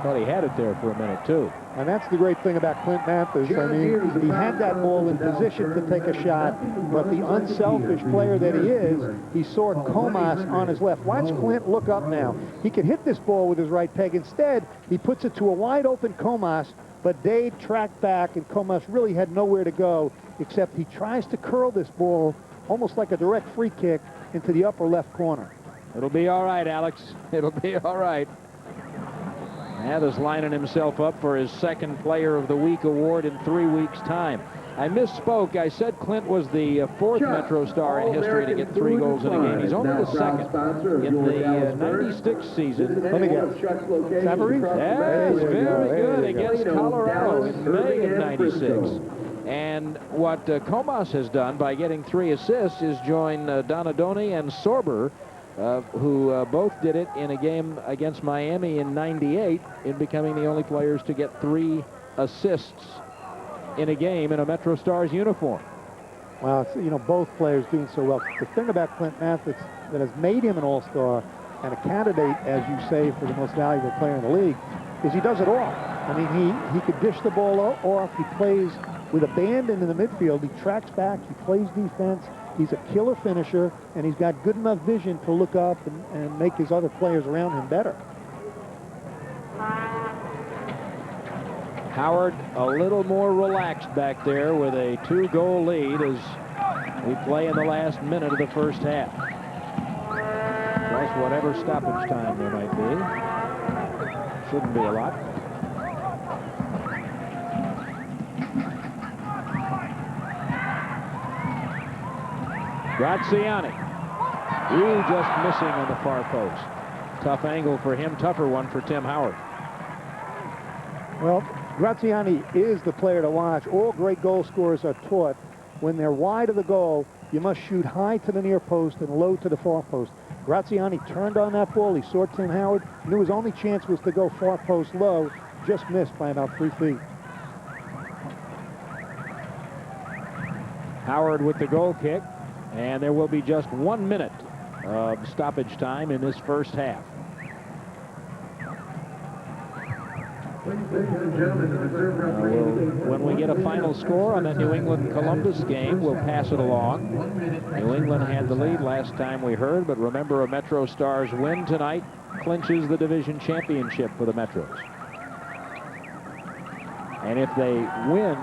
Thought he had it there for a minute, too. And that's the great thing about Clint Mathis. I mean, he had that ball in position to take a shot, but the unselfish player that he is, he saw Comas on his left. Watch Clint look up now. He could hit this ball with his right peg. Instead, he puts it to a wide-open Comas, but Dade tracked back, and Comas really had nowhere to go, except he tries to curl this ball almost like a direct free kick into the upper left corner. It'll be all right, Alex. It'll be all right. Mathis lining himself up for his 2nd Player of the Week award in 3 weeks' time. I misspoke. I said Clint was the 4th MetroStar in history to get 3 goals in a game. He's only the 2nd in the 96 season. Let me guess. Savarese? Yes, very good against Colorado in May of 96. And what Comas has done by getting 3 assists is join Donadoni and Sorber, who both did it in a game against Miami in '98, in becoming the only players to get 3 assists in a game in a MetroStars uniform. Well, you know, both players doing so well. The thing about Clint Mathis that has made him an all-star and a candidate, as you say, for the most valuable player in the league, is he does it all. I mean, he could dish the ball off. He plays with abandon in the midfield. He tracks back. He plays defense. He's a killer finisher, and he's got good enough vision to look up and make his other players around him better. Howard a little more relaxed back there with a 2-goal lead as we play in the last minute of the first half. Plus whatever stoppage time there might be. Shouldn't be a lot. Graziani. Ooh, just missing on the far post. Tough angle for him, tougher one for Tim Howard. Well, Graziani is the player to watch. All great goal scorers are taught when they're wide of the goal, you must shoot high to the near post and low to the far post. Graziani turned on that ball. He saw Tim Howard, knew his only chance was to go far post low, just missed by about 3 feet. Howard with the goal kick. And there will be just 1 minute of stoppage time in this first half. When we get a final score on that New England-Columbus game, we'll pass it along. New England had the lead last time we heard, but remember, a MetroStars win tonight clinches the division championship for the Metros. And if they win,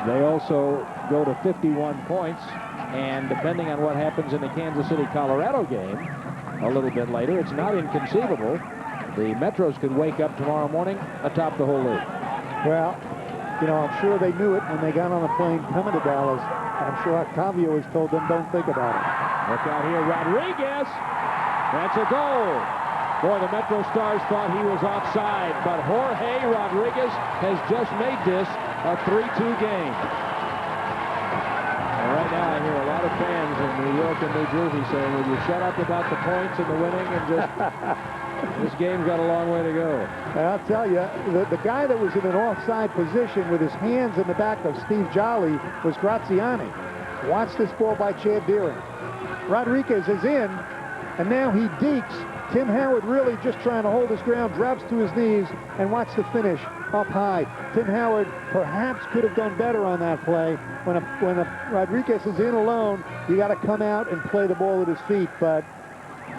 they also go to 51 points. And depending on what happens in the Kansas City-Colorado game a little bit later, it's not inconceivable the Metros could wake up tomorrow morning atop the whole league. Well, you know, I'm sure they knew it when they got on the plane coming to Dallas. I'm sure Octavio has told them, don't think about it. Look out here, Rodriguez. That's a goal. Boy, the MetroStars thought he was offside, but Jorge Rodriguez has just made this a 3-2 game. And right now, I hear a lot of fans in New York and New Jersey saying, will you shut up about the points and the winning and just... This game's got a long way to go. And I'll tell you, the guy that was in an offside position with his hands in the back of Steve Jolley was Graziani. Watch this ball by Chad Deering. Rodriguez is in, and now he dekes. Tim Howard really just trying to hold his ground, drops to his knees, and watch the finish up high. Tim Howard perhaps could have done better on that play. When Rodriguez is in alone, you got to come out and play the ball at his feet, but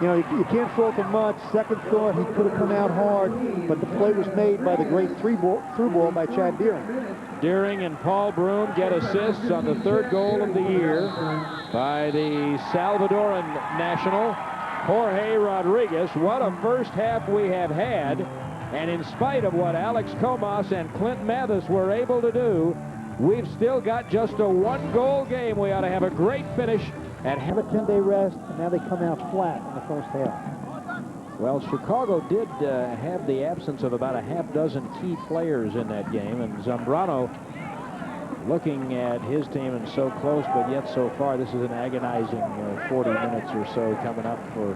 you know, you can't fault him much. Second thought, he could have come out hard, but the play was made by the great through ball by Chad Deering. Deering and Paul Broom get assists on the third goal of the year by the Salvadoran national, Jorge Rodriguez. What a first half we have had, and in spite of what Alex Comas and Clint Mathis were able to do, we've still got just a one-goal game. We ought to have a great finish and have a 10-day rest, and now they come out flat in the first half. Well, Chicago did have the absence of about a half-dozen key players in that game, and Zambrano, looking at his team and so close, but yet so far, this is an agonizing 40 minutes or so coming up for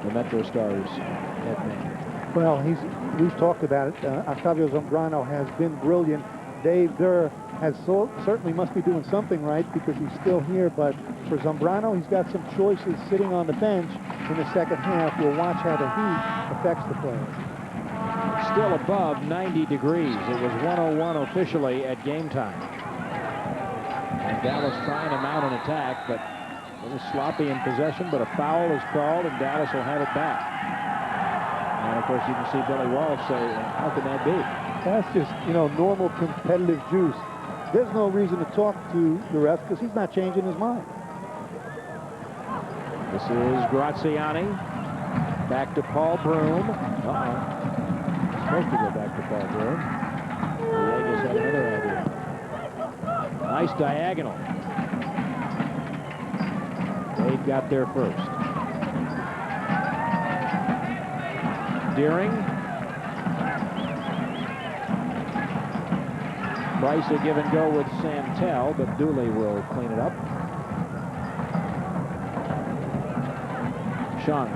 the MetroStars head man. Well, we've talked about it. Octavio Zambrano has been brilliant. Dave Durr certainly must be doing something right because he's still here, but for Zambrano, he's got some choices sitting on the bench in the second half. We'll watch how the heat affects the players. Still above 90 degrees. It was 101 officially at game time. And Dallas trying to mount an attack, but a little sloppy in possession, but a foul is called, and Dallas will have it back. And, of course, you can see Billy Walsh say, how can that be? That's just, you know, normal competitive juice. There's no reason to talk to the ref because he's not changing his mind. This is Graziani. Back to Paul Broom. Supposed to go back to Paul Broom. Villegas had another idea. Nice diagonal. Wade got there first. Deering. Bryce a give and go with Santel, but Dooley will clean it up. Chung.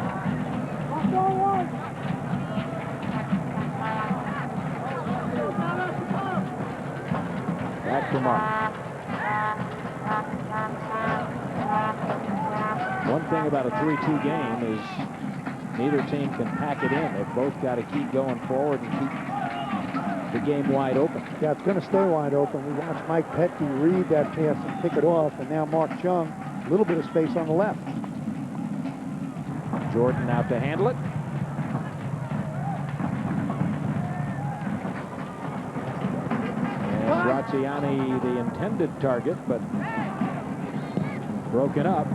Back to Mark. One thing about a 3-2 game is neither team can pack it in. They've both got to keep going forward and keep the game wide open. Yeah, it's going to stay wide open. We watched Mike Petke read that pass and pick it off, and now Mark Chung, a little bit of space on the left. Jordan out to handle it. And Graziani, the intended target, but broken up.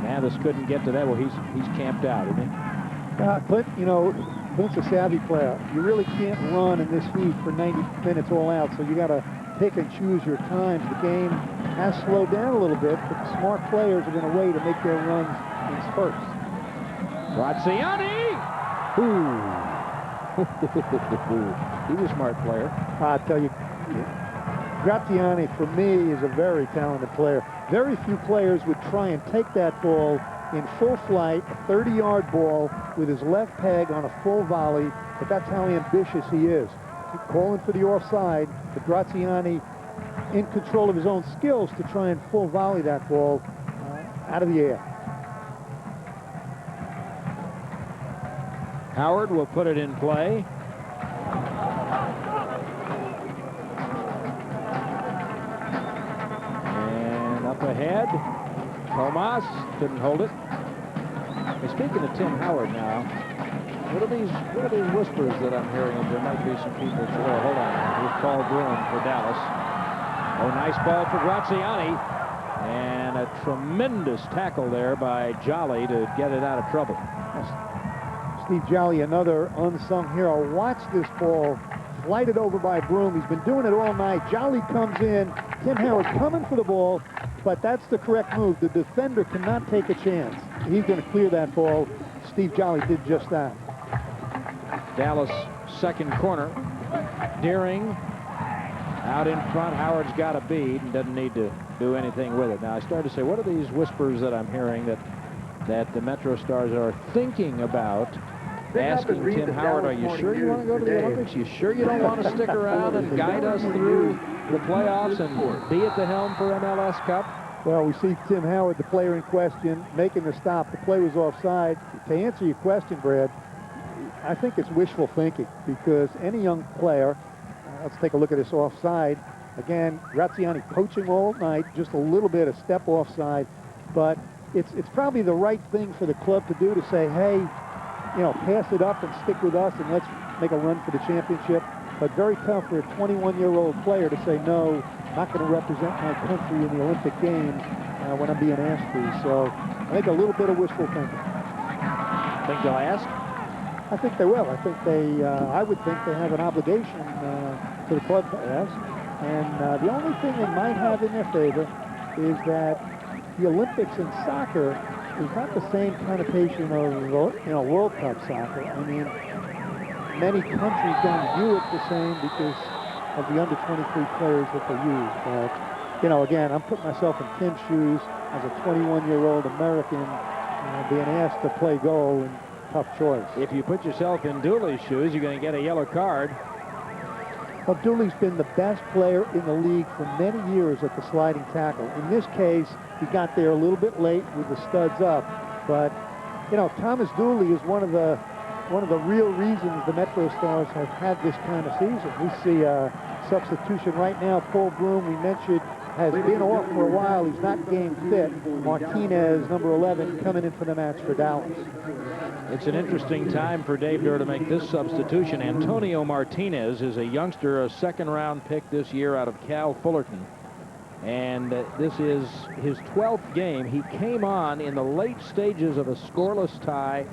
Mathis couldn't get to that. Well, he's camped out, isn't he? Clint, you know, Clint's a savvy player. You really can't run in this heat for 90 minutes all out, so you got to pick and choose your times. The game has slowed down a little bit, but the smart players are going to wait to make their runs in spurts. Graziani! Ooh. He's a smart player. I tell you, Graziani, for me, is a very talented player. Very few players would try and take that ball in full flight, a 30-yard ball with his left peg on a full volley, but that's how ambitious he is. Keep calling for the offside, but Graziani in control of his own skills to try and full volley that ball out of the air. Howard will put it in play. ahead. Comas couldn't hold it. Hey, speaking of Tim Howard now, what are these whispers that I'm hearing that there might be some people? Oh, hold on. Here's Paul Broom for Dallas. Oh, nice ball for Graziani. And a tremendous tackle there by Jolley to get it out of trouble. Steve Jolley, another unsung hero. Watch this ball flighted over by Broom. He's been doing it all night. Jolley comes in. Tim Howard coming for the ball, but that's the correct move. The defender cannot take a chance. He's going to clear that ball. Steve Jolley did just that. Dallas second corner. Deering out in front. Howard's got a bead and doesn't need to do anything with it. Now I started to say, what are these whispers that I'm hearing that the MetroStars are thinking about asking Tim Howard, are you sure you want to go to the Olympics? You sure you don't want to stick around and guide us through the playoffs and be at the helm for MLS Cup? Well, we see Tim Howard, the player in question, making the stop. The play was offside. To answer your question, Brad, I think it's wishful thinking, because any young player, let's take a look at this offside. Again, Graziani coaching all night, just a little bit, a step offside, but it's probably the right thing for the club to do, to say, hey, you know, pass it up and stick with us and let's make a run for the championship. But very tough for a 21-year-old player to say, no, not going to represent my country in the Olympic game when I'm being asked to. So I think a little bit of wishful thinking. Think they'll ask? I think they will. I think they, I would think they have an obligation to the club to ask. And the only thing they might have in their favor is that the Olympics in soccer is not the same connotation of, you know, World Cup soccer. I mean, many countries don't view it the same because of the under-23 players that they use. But, you know, again, I'm putting myself in Tim's shoes as a 21-year-old American being asked to play goal, and tough choice. If you put yourself in Dooley's shoes, you're going to get a yellow card. Well, Dooley's been the best player in the league for many years at the sliding tackle. In this case, he got there a little bit late with the studs up. But, you know, Thomas Dooley is one of the real reasons the MetroStars have had this kind of season. We see a substitution right now. Paul Broom, we mentioned, has been off for a while. He's not game fit. Martinez, number 11, coming in for the match for Dallas. It's an interesting time for Dave Durr to make this substitution. Antonio Martinez is a youngster, a second-round pick this year out of Cal Fullerton. And this is his 12th game. He came on in the late stages of a scoreless tie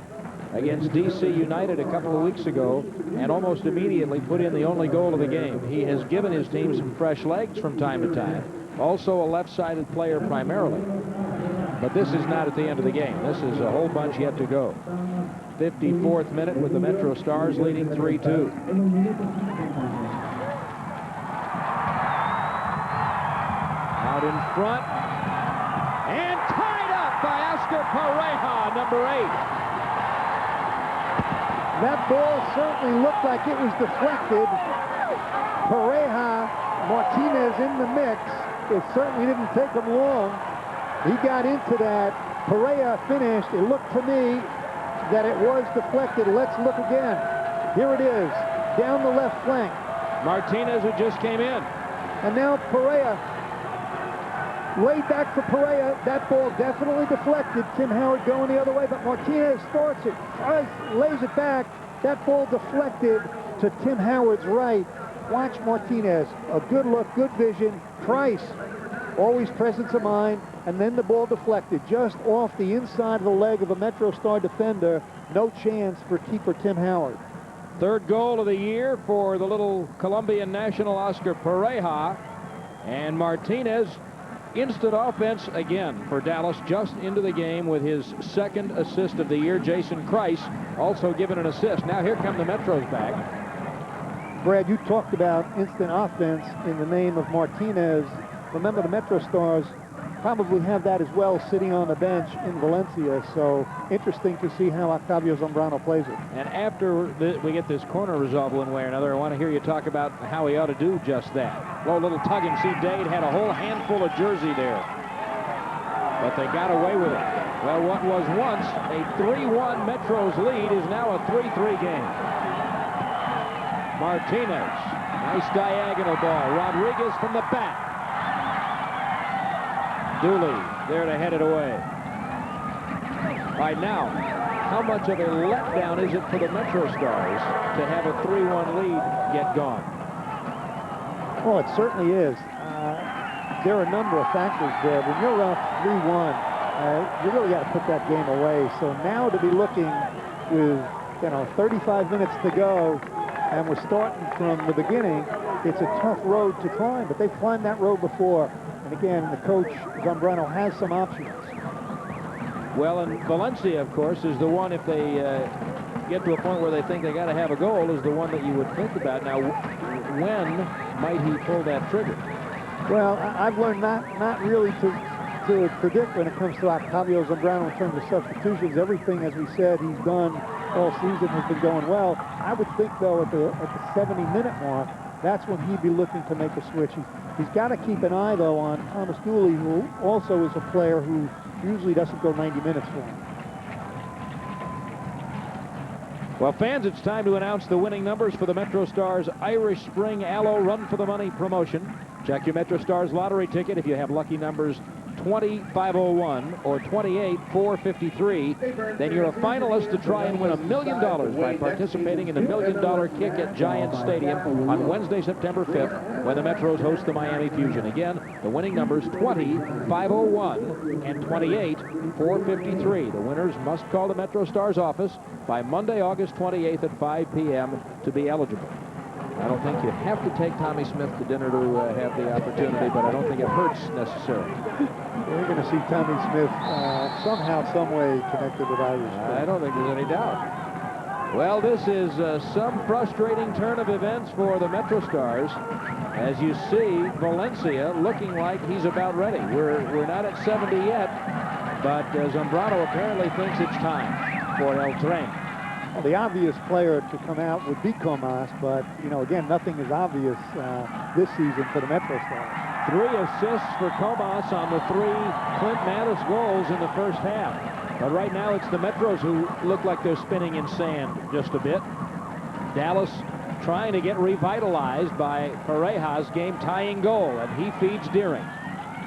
against DC United a couple of weeks ago and almost immediately put in the only goal of the game. He has given his team some fresh legs from time to time. Also a left-sided player primarily. But this is not at the end of the game. This is a whole bunch yet to go. 54th minute with the MetroStars leading 3-2. Out in front. And tied up by Oscar Pareja, number 8. That ball certainly looked like it was deflected. Pareja, Martinez in the mix. It certainly didn't take him long. He got into that. Pareja finished. It looked to me that it was deflected. Let's look again. Here it is, down the left flank. Martinez, who just came in. And now Pareja, way back for Pareja. That ball definitely deflected. Tim Howard going the other way, but Martinez starts it, lays it back. That ball deflected to Tim Howard's right. Watch Martinez, a good look, good vision. Price, always presence of mind, and then the ball deflected just off the inside of the leg of a MetroStar defender. No chance for keeper Tim Howard. Third goal of the year for the little Colombian national, Oscar Pareja. And Martinez, instant offense again for Dallas, just into the game with his second assist of the year. Jason Kreis also given an assist. Now here come the Metros back. Brad, you talked about instant offense in the name of Martinez. Remember, the MetroStars probably have that as well, sitting on the bench in Valencia. So interesting to see how Octavio Zambrano plays it. And after we get this corner resolved one way or another, I want to hear you talk about how he ought to do just that. Low little tugging. See, Dade had a whole handful of jersey there, but they got away with it. Well, what was once a 3-1 Metros lead is now a 3-3 game. Martinez, nice diagonal ball. Rodriguez from the back. Dooley there to head it away. All right, now, how much of a letdown is it for the MetroStars to have a 3-1 lead get gone? Well, it certainly is. There are a number of factors there. When you're up 3-1, you really got to put that game away. So now to be looking with, 35 minutes to go, and we're starting from the beginning, it's a tough road to climb, but they've climbed that road before. And again, the coach, Zambrano, has some options. Well, and Valencia, of course, is the one, if they get to a point where they think they got to have a goal, is the one that you would think about. Now, when might he pull that trigger? Well, I've learned not really to predict when it comes to Octavio Zambrano in terms of substitutions. Everything, as we said, he's done all season has been going well. I would think, though, at the 70-minute mark, that's when he'd be looking to make a switch. He's got to keep an eye, though, on Thomas Dooley, who also is a player who usually doesn't go 90 minutes for him. Well, fans, it's time to announce the winning numbers for the MetroStars Irish Spring Aloe Run for the Money promotion. Check your MetroStars lottery ticket if you have lucky numbers 20-501 or 28-453. Then you're a finalist to try and win $1 million by participating in the $1 Million Kick at Giant Stadium on Wednesday, September 5th, when the Metros host the Miami Fusion. Again, the winning numbers 20-501 and 28-453. The winners must call the MetroStars office by Monday, August 28th at 5 p.m. to be eligible. I don't think you have to take Tommy Smith to dinner to have the opportunity, but I don't think it hurts necessarily. We're going to see Tommy Smith somehow, some way connected with Irish. I don't think there's any doubt. Well, this is some frustrating turn of events for the MetroStars. As you see, Valencia looking like he's about ready. We're not at 70 yet, but Zambrano apparently thinks it's time for El Tren. Well, the obvious player to come out would be Comas, but, again, nothing is obvious this season for the MetroStars. 3 assists for Comas on the 3 Clint Mathis goals in the first half. But right now it's the Metros who look like they're spinning in sand just a bit. Dallas trying to get revitalized by Corrales' game-tying goal, and he feeds Deering.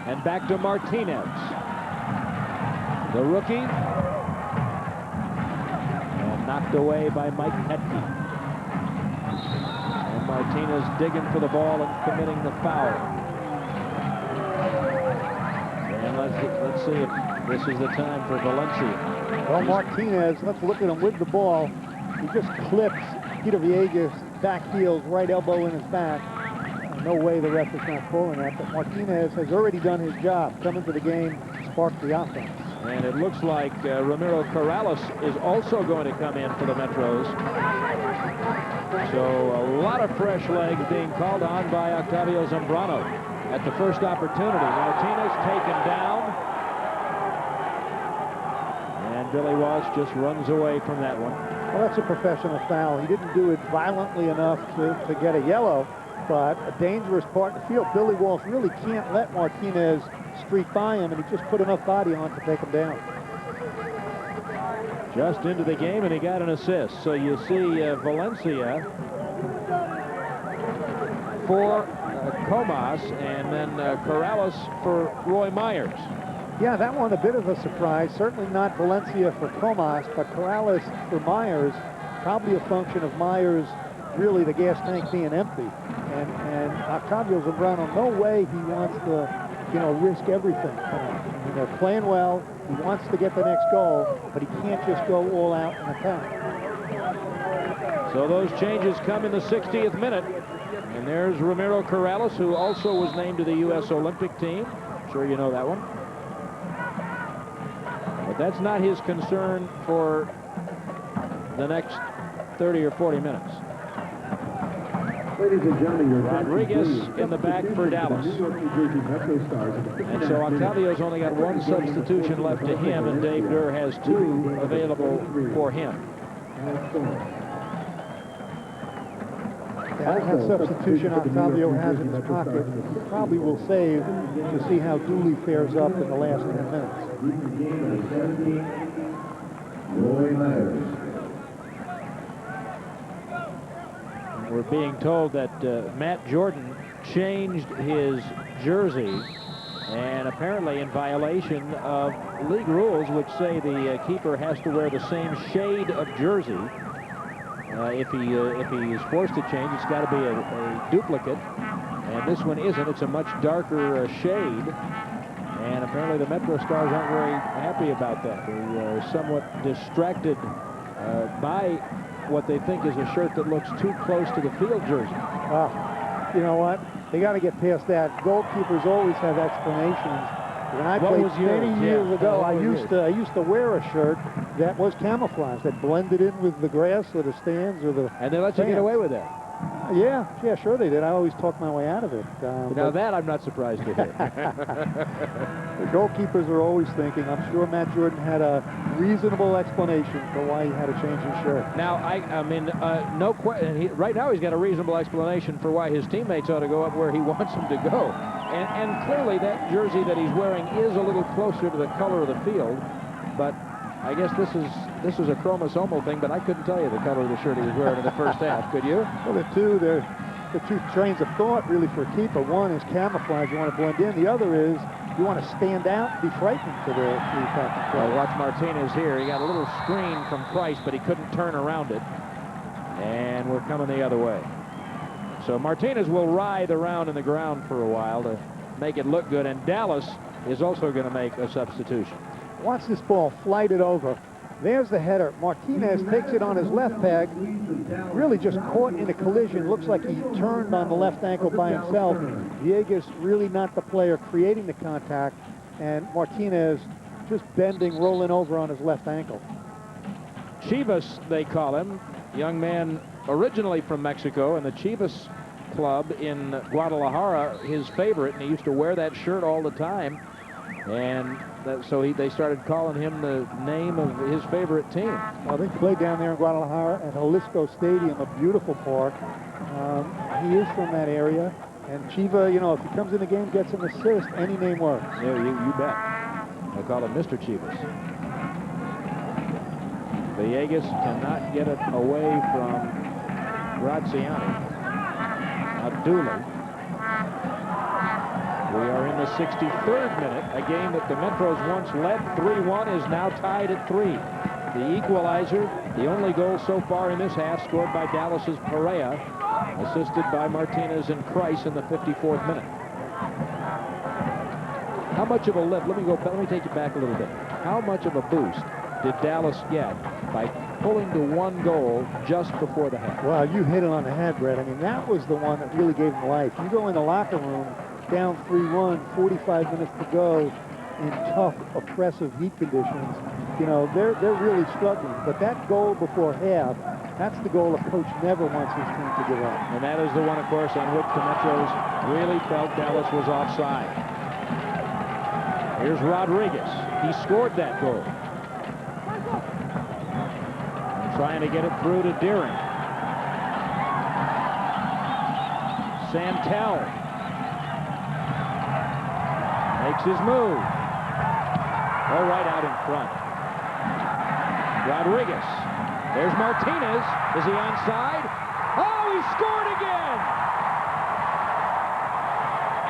And back to Martinez. The rookie. And knocked away by Mike Petke. And Martinez digging for the ball and committing the foul. And let's see if this is the time for Valencia. Well, Martinez, let's look at him with the ball. He just clips Peter Villegas, back heels, right elbow in his back. No way the ref is not calling that, but Martinez has already done his job. Come into the game, spark the offense. And it looks like Ramiro Corrales is also going to come in for the Metros. So a lot of fresh legs being called on by Octavio Zambrano at the first opportunity. Martinez taken down. And Billy Walsh just runs away from that one. Well, that's a professional foul. He didn't do it violently enough to get a yellow, but a dangerous part of the field. Billy Walsh really can't let Martinez streak by him, and he just put enough body on to take him down. Just into the game, and he got an assist. So you see Valencia for Comas, and then Corrales for Roy Myers. Yeah, that one a bit of a surprise. Certainly not Valencia for Comas, but Corrales for Myers. Probably a function of Myers, really the gas tank being empty. And Octavio Zambrano, no way he wants to, risk everything. They're playing well. He wants to get the next goal, but he can't just go all out and attack. So those changes come in the 60th minute. And there's Ramiro Corrales, who also was named to the U.S. Olympic team. I'm sure you know that one. But that's not his concern for the next 30 or 40 minutes. Ladies and gentlemen, Rodriguez in the back for Dallas. And so Octavio's only got 1 substitution left to him, and Dave Durr has 2 available for him. That substitution Octavio has in his pocket probably will save to see how Dooley fares up in the last 10 minutes. We're being told that Matt Jordan changed his jersey And apparently in violation of league rules, which say the keeper has to wear the same shade of jersey. If he is forced to change, it's got to be a duplicate. And this one isn't. It's a much darker shade. And apparently the MetroStars aren't very happy about that. They're somewhat distracted by what they think is a shirt that looks too close to the field jersey. You know what? They got to get past that. Goalkeepers always have explanations. When I played many years ago, I used to wear a shirt that was camouflage, that blended in with the grass or the stands or the And they let you get away with that. Yeah, sure they did. I always talked my way out of it. Now that I'm not surprised to hear. The goalkeepers are always thinking. I'm sure Matt Jordan had a reasonable explanation for why he had to change his shirt. Now, I mean, no question. Right now, he's got a reasonable explanation for why his teammates ought to go up where he wants them to go. And clearly, that jersey that he's wearing is a little closer to the color of the field. But I guess this is a chromosomal thing, but I couldn't tell you the color of the shirt he was wearing in the first half. Could you? Well, the two trains of thought really for a keeper. One is camouflage, you want to blend in. The other is you want to stand out and be frightening to the attacking player. Well, watch Martinez here. He got a little screen from Price, but he couldn't turn around it. And we're coming the other way. So Martinez will ride around in the ground for a while to make it look good. And Dallas is also going to make a substitution. Watch this ball flighted over. There's the header. Martinez takes it on his left peg. Really just caught in a collision. Looks like he turned on the left ankle by himself. Villegas really not the player creating the contact. And Martinez just bending, rolling over on his left ankle. Chivas, they call him. Young man originally from Mexico, and the Chivas club in Guadalajara, his favorite, and he used to wear that shirt all the time. And so they started calling him the name of his favorite team. Well, they played down there in Guadalajara at Jalisco Stadium, a beautiful park. He is from that area. And Chiva, you know, if he comes in the game, gets an assist, any name works. Yeah, you bet. I call him Mr. Chivas. Villegas cannot get it away from Graziani. Now Dooley. We are in the 63rd minute. A game that the Metros once led 3-1 is now tied at 3. The equalizer, the only goal so far in this half, scored by Dallas's Perea, assisted by Martinez and Price in the 54th minute. How much of a lift? Let me take you back a little bit. How much of a boost did Dallas get by pulling to 1 goal just before the half? Well, you hit it on the head, Brett. I mean, that was the one that really gave them life. You go in the locker room, down 3-1, 45 minutes to go in tough, oppressive heat conditions. You know, they're really struggling. But that goal before half, that's the goal a coach never wants his team to give up. And that is the one, of course, on which the Metros really felt Dallas was offside. Here's Rodriguez. He scored that goal. And trying to get it through to Deering. Santel makes his move. Oh, right out in front. Rodriguez. There's Martinez. Is he onside? Oh, he scored again!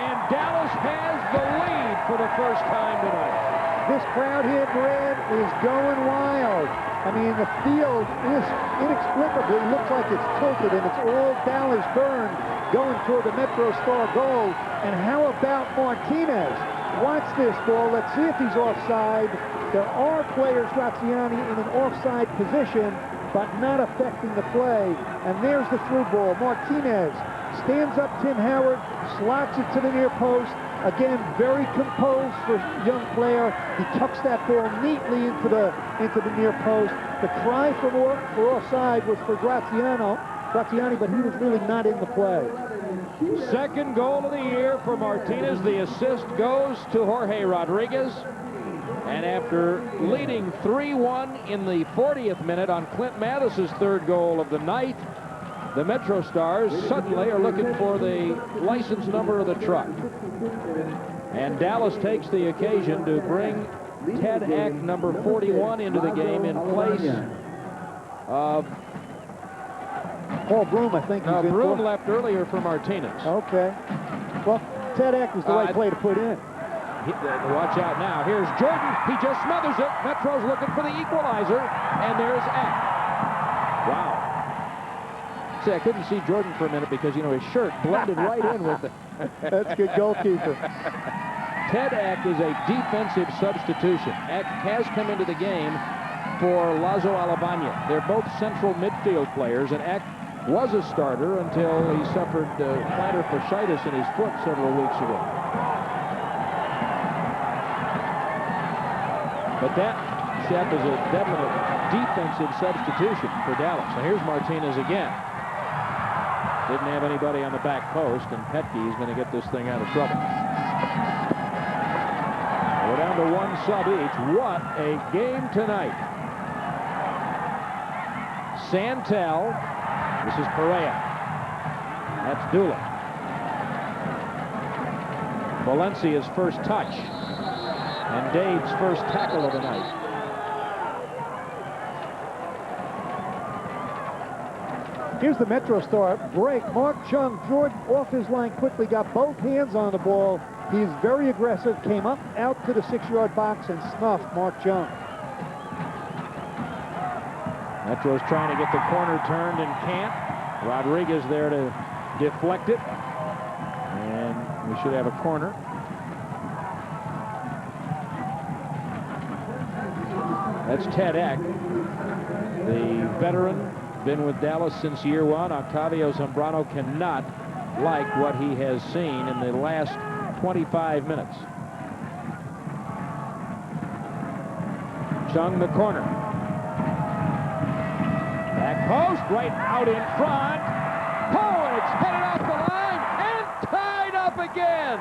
And Dallas has the lead for the first time tonight. This crowd here, Brad, is going wild. I mean, the field is inexplicably looks like it's tilted, and it's all Dallas burned going toward the MetroStar goal. And how about Martinez? Watch this ball. Let's see if he's offside. There are players, Graziani, in an offside position, but not affecting the play. And there's the through ball. Martinez stands up Tim Howard, slots it to the near post. Again, very composed for a young player. He tucks that ball neatly into the near post. The cry for offside was for Graziani, but he was really not in the play. Second goal of the year for Martinez. The assist goes to Jorge Rodriguez. And after leading 3-1 in the 40th minute on Clint Mathis's third goal of the night, the MetroStars suddenly are looking for the license number of the truck. And Dallas takes the occasion to bring Ted Eck, number 41, into the game in place of Paul Broom, I think. No, Broom left earlier for Martinez. Okay. Well, Ted Eck was the right play to put in. Watch out now. Here's Jordan. He just smothers it. Metro's looking for the equalizer. And there's Eck. Wow. See, I couldn't see Jordan for a minute because, you know, his shirt blended right in with it. That's good goalkeeper. Ted Eck is a defensive substitution. Eck has come into the game for Lazo Alabania. They're both central midfield players, and Eck was a starter until he suffered plantar fasciitis in his foot several weeks ago. But that, Shep, is a definite defensive substitution for Dallas. Now here's Martinez again. Didn't have anybody on the back post, and Petke is going to get this thing out of trouble. We're down to one sub each. What a game tonight. Santel. This is Perea. That's Dooley. Valencia's first touch. And Dave's first tackle of the night. Here's the MetroStar break. Mark Chung, Jordan off his line quickly, got both hands on the ball. He's very aggressive, came up out to the 6-yard box and snuffed Mark Chung. Metro's trying to get the corner turned and can't. Rodriguez there to deflect it. And we should have a corner. That's Ted Eck, the veteran, been with Dallas since year one. Octavio Zambrano cannot like what he has seen in the last 25 minutes. Chung the corner. Back post, right out in front. Oh, and it's headed off the line and tied up again.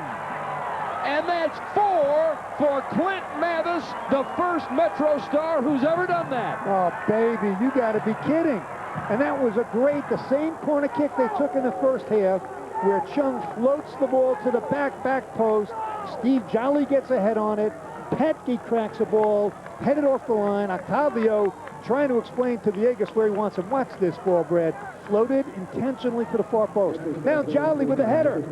And that's 4 for Clint Mathis, the first MetroStar who's ever done that. Oh, baby, you got to be kidding. And that was the same corner kick they took in the first half, where Chung floats the ball to the back post. Steve Jolley gets ahead on it. Petke cracks a ball, headed off the line. Octavio trying to explain to Villegas where he wants him. Watch this ball, Brad. Floated intentionally to the far post. Now Jolley with a header.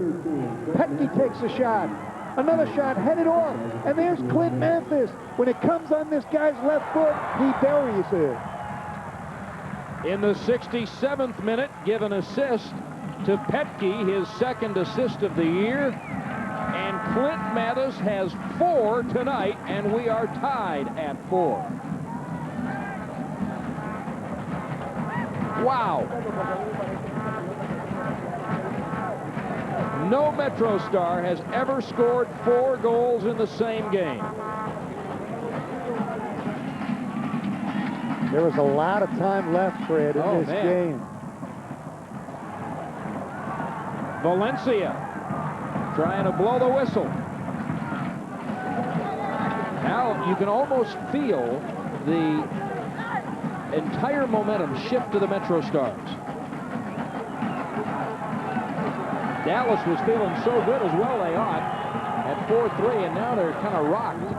Petke takes a shot. Another shot headed off. And there's Clint Mathis. When it comes on this guy's left foot, he buries it. In the 67th minute, give an assist to Petke, his second assist of the year. And Clint Mathis has 4 tonight, and we are tied at 4. Wow. No MetroStar has ever scored 4 goals in the same game. There was a lot of time left, Fred, in this game. Valencia trying to blow the whistle. Now you can almost feel the entire momentum shift to the MetroStars. Dallas was feeling so good as well they ought at 4-3, and now they're kind of rocked.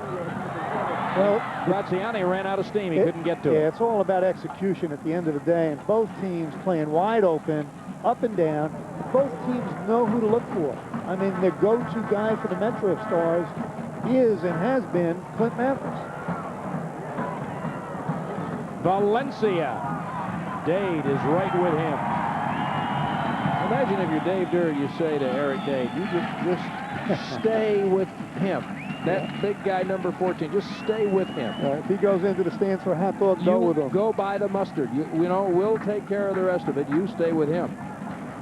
Well, Graziani ran out of steam. He couldn't get to it. Yeah, it's all about execution at the end of the day, and both teams playing wide open, up and down. Both teams know who to look for. I mean, their go-to guy for the MetroStars is and has been Clint Mathis. Valencia. Dade is right with him. Imagine if you're Dave Durr, you say to Eric Dade, you just stay with him. That big guy, number 14, just stay with him. If he goes into the stands for a hot dog, go with him. Go buy the mustard. You know, we'll take care of the rest of it. You stay with him.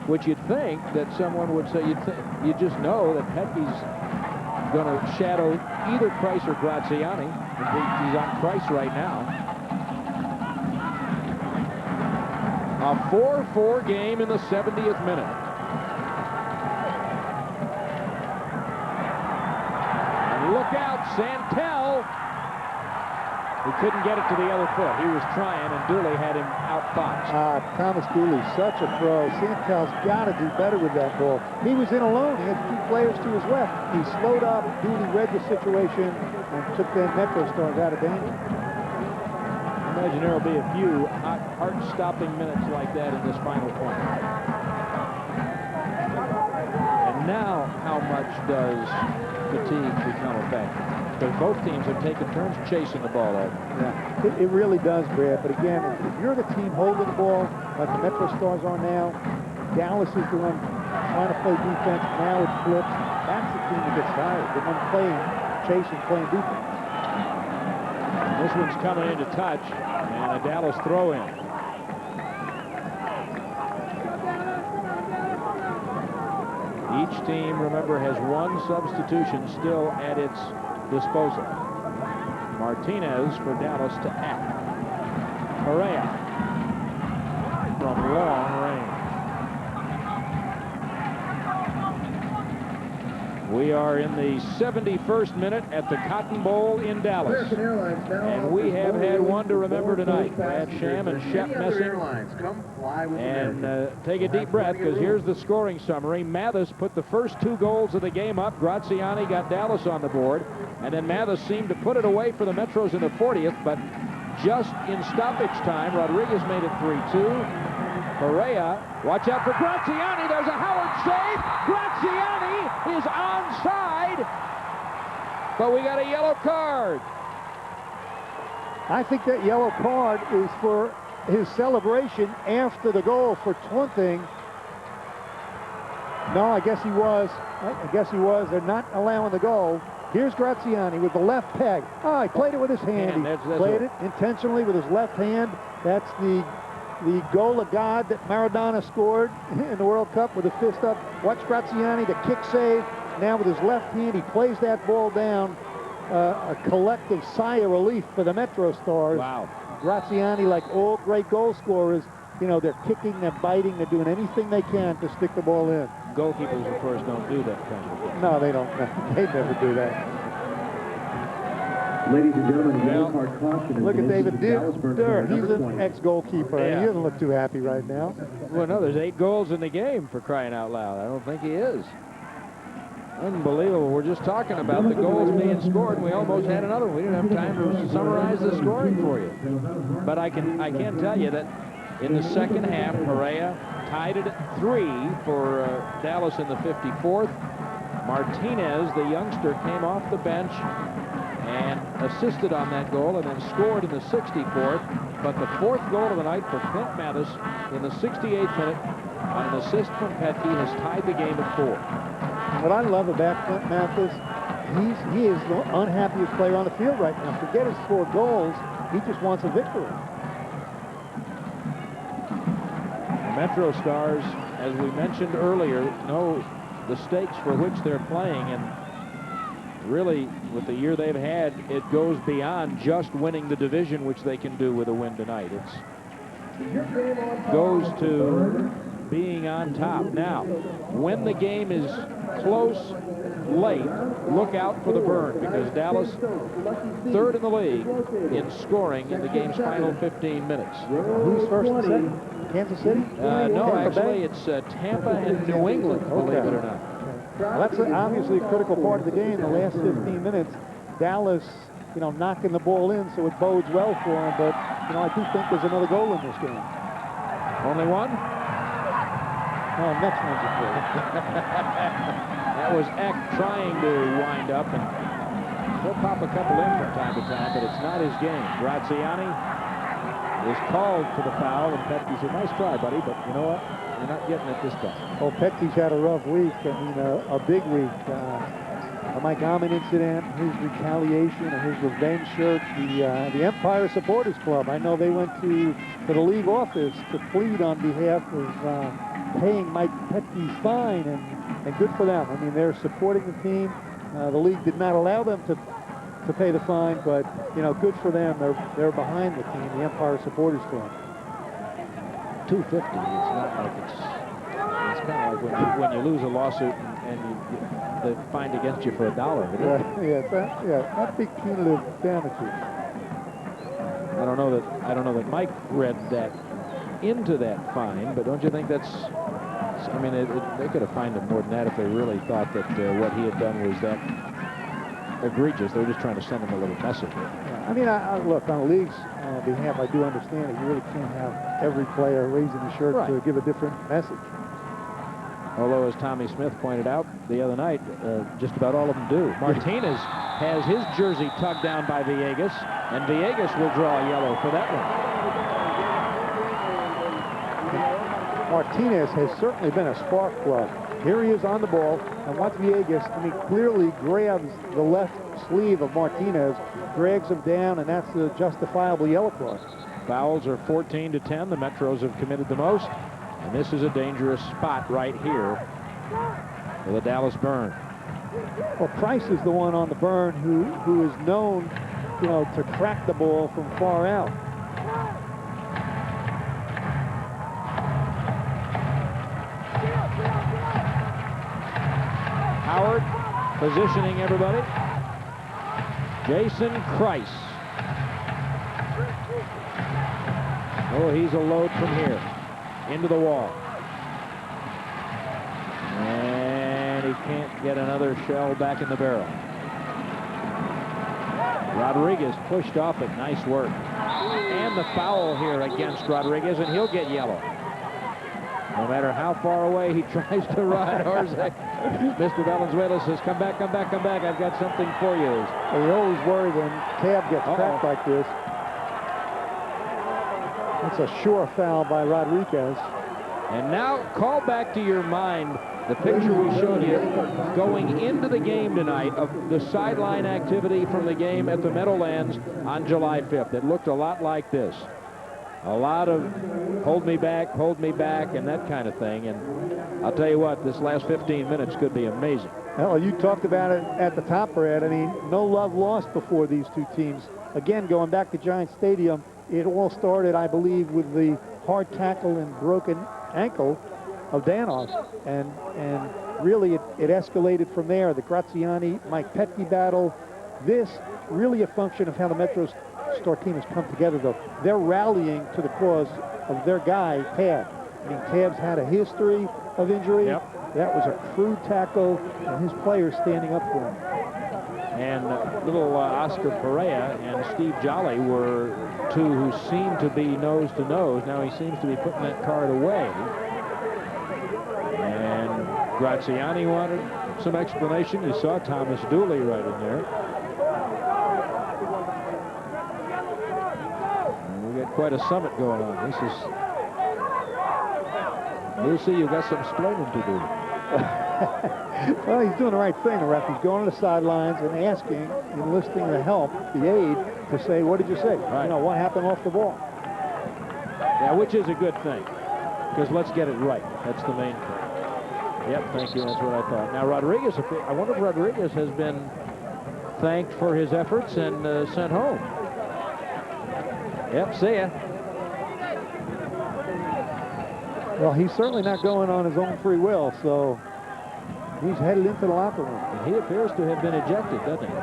Which you'd think that someone would say, you just know that Petke's going to shadow either Price or Graziani. He's on Price right now. A 4-4 game in the 70th minute. And look out, Santel. He couldn't get it to the other foot. He was trying, and Dooley had him outboxed. Thomas Dooley, such a pro. Santel's got to do better with that ball. He was in alone. He had 2 players to his left. He slowed up. Dooley read the situation and took the MetroStars out of danger. Imagine there will be a few heart-stopping minutes like that in this final point. And Now, how much does fatigue become a factor? Because both teams have taken turns chasing the ball over. Yeah, it really does, Brad. But again, if you're the team holding the ball, like the MetroStars are now, Dallas is the one trying to play defense. Now it flips. That's the team that gets tired. The one playing, chasing, playing defense. This one's coming into touch, and a Dallas throw-in. Each team, remember, has one substitution still at its disposal. Martinez for Dallas to act. Correa from long range. We are in the 71st minute at the Cotton Bowl in Dallas. And we have had one to remember tonight. Brad Sham and Shep Messing. And take a deep breath, because here's the scoring summary. Mathis put the first 2 goals of the game up. Graziani got Dallas on the board. And then Mathis seemed to put it away for the Metros in the 40th, but just in stoppage time, Rodriguez made it 3-2. Correa, watch out for Graziani. There's a Howard save. Graziani is onside, but we got a yellow card. I think that yellow card is for his celebration after the goal for taunting. No, I guess he was. I guess he was. They're not allowing the goal. Here's Graziani with the left peg. Oh, he played it with his hand. He played it intentionally with his left hand. That's the goal of God that Maradona scored in the World Cup with a fist up. Watch Graziani, the kick save. Now with his left hand, he plays that ball down. A collective sigh of relief for the MetroStars. Wow. Graziani, like all great goal scorers, you know, they're kicking, they're biting, they're doing anything they can to stick the ball in. Goalkeepers, of course, don't do that kind of thing. No, they don't. They never do that. Ladies and gentlemen, yellow card caution. Look at David Durr. He's an ex-goalkeeper. Yeah. He doesn't look too happy right now. Well, no, there's 8 goals in the game, for crying out loud. I don't think he is. Unbelievable. We're just talking about the goals being scored, and we almost had another one. We didn't have time to summarize the scoring for you. But I can tell you that in the second half, Correa tied it at 3 for Dallas in the 54th. Martinez, the youngster, came off the bench and assisted on that goal, and then scored in the 64th. But the 4th goal of the night for Clint Mathis in the 68th minute on an assist from Petke has tied the game at 4. What I love about Clint Mathis, he is the unhappiest player on the field right now. Forget his 4 goals, he just wants a victory. The MetroStars, as we mentioned earlier, know the stakes for which they're playing, and really, with the year they've had, it goes beyond just winning the division, which they can do with a win tonight. It goes to being on top. Now, when the game is close, late, look out for the burn, because Dallas, 3rd in the league in scoring in the game's final 15 minutes. Who's first and second? Kansas City? No, actually, it's Tampa and New England, believe it or not. Well, that's obviously a critical part of the game. The last 15 minutes, Dallas, you know, knocking the ball in, so it bodes well for them. But, you know, I do think there's another goal in this game. Only one? Oh, next one's a goal. That was Eck trying to wind up, and he'll pop a couple in from time to time, but it's not his game. Graziani is called for the foul, and Petke said, "Nice try, buddy, but you know what? You're not getting it this time." Oh, Petke's had a rough week. I mean, a big week. The Mike Almond incident, his retaliation, and his revenge shirt. The Empire Supporters Club. I know they went to the league office to plead on behalf of paying Mike Petke's fine, and good for them. I mean, they're supporting the team. The league did not allow them to pay the fine, but you know, good for them. They're behind the team, the Empire Supporters Club. $250. It's not like it's kind of like when you lose a lawsuit and the fined against you for $1. Not big punitive damages. I don't know that Mike read that into that fine, but don't you think that's? I mean, they could have fined him more than that if they really thought that what he had done was that egregious. They were just trying to send him a little message. Yeah, I mean, look, on the league's behalf, I do understand that you really can't have every player raising the shirt to give a different message. Although, as Tommy Smith pointed out the other night, just about all of them do. Martinez has his jersey tugged down by Villegas, and Villegas will draw a yellow for that one. Martinez has certainly been a spark plug. Here he is on the ball, and watch Villegas, clearly grabs the left sleeve of Martinez, drags him down, and that's a justifiable yellow card. Fouls are 14 to 10. The Metros have committed the most, and this is a dangerous spot right here for the Dallas Burn. Well, Price is the one on the Burn who is known, to crack the ball from far out. Howard positioning everybody. Jason Christ. Oh, he's a load from here. Into the wall. And he can't get another shell back in the barrel. Rodriguez pushed off it. Nice work. And the foul here against Rodriguez, and he'll get yellow. No matter how far away he tries to ride Jorge. Mr. Valenzuela says, come back, come back, come back. I've got something for you. Well, you always worry when Tab gets cracked like this. That's a sure foul by Rodriguez. And now call back to your mind the picture we showed you going into the game tonight of the sideline activity from the game at the Meadowlands on July 5th. It looked a lot like this. A lot of hold me back, and that kind of thing. And I'll tell you what, this last 15 minutes could be amazing. Well, you talked about it at the top, Brad. I mean, no love lost before these two teams. Again, going back to Giant Stadium, it all started, I believe, with the hard tackle and broken ankle of Danos. And really, it escalated from there. The Graziani-Mike Petke battle. This really a function of how the MetroStar team has come together, though. They're rallying to the cause of their guy, Tab. I mean, Tab's had a history of injury. Yep. That was a crude tackle, and his players standing up for him. And little Oscar Perea and Steve Jolley were two who seemed to be nose to nose. Now he seems to be putting that card away. And Graziani wanted some explanation. You saw Thomas Dooley right in there. And we got quite a summit going on. This is... Lucy, you've got some explaining to do. Well, he's doing the right thing, the ref. He's going to the sidelines and asking, enlisting the help, the aid, to say, what did you say? Right. What happened off the ball? Yeah, which is a good thing, because let's get it right. That's the main thing. Yep, thank you. That's what I thought. Now, Rodriguez, I wonder if Rodriguez has been thanked for his efforts and sent home. Yep, see ya. Well, he's certainly not going on his own free will, so he's headed into the locker room. And he appears to have been ejected, doesn't he?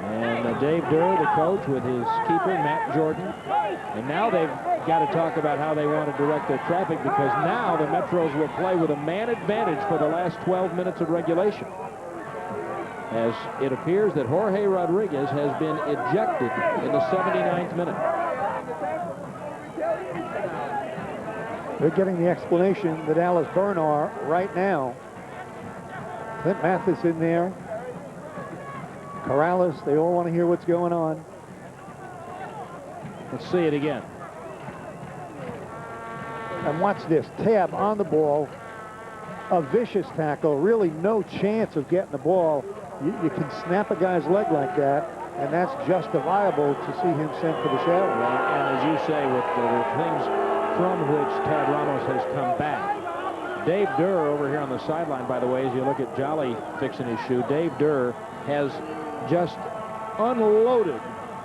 And Dave Durr, the coach, with his keeper, Matt Jordan. And now they've got to talk about how they want to direct their traffic, because now the Metros will play with a man advantage for the last 12 minutes of regulation, as it appears that Jorge Rodriguez has been ejected in the 79th minute. They're getting the explanation that Dallas Burn are right now. Clint Mathis in there. Corrales, they all want to hear what's going on. Let's see it again. And watch this. Tab on the ball. A vicious tackle. Really no chance of getting the ball. You can snap a guy's leg like that, and that's justifiable to see him sent to the shadow. And as you say, with the things from which Tad Ramos has come back. Dave Durr over here on the sideline, by the way, as you look at Jolley fixing his shoe, Dave Durr has just unloaded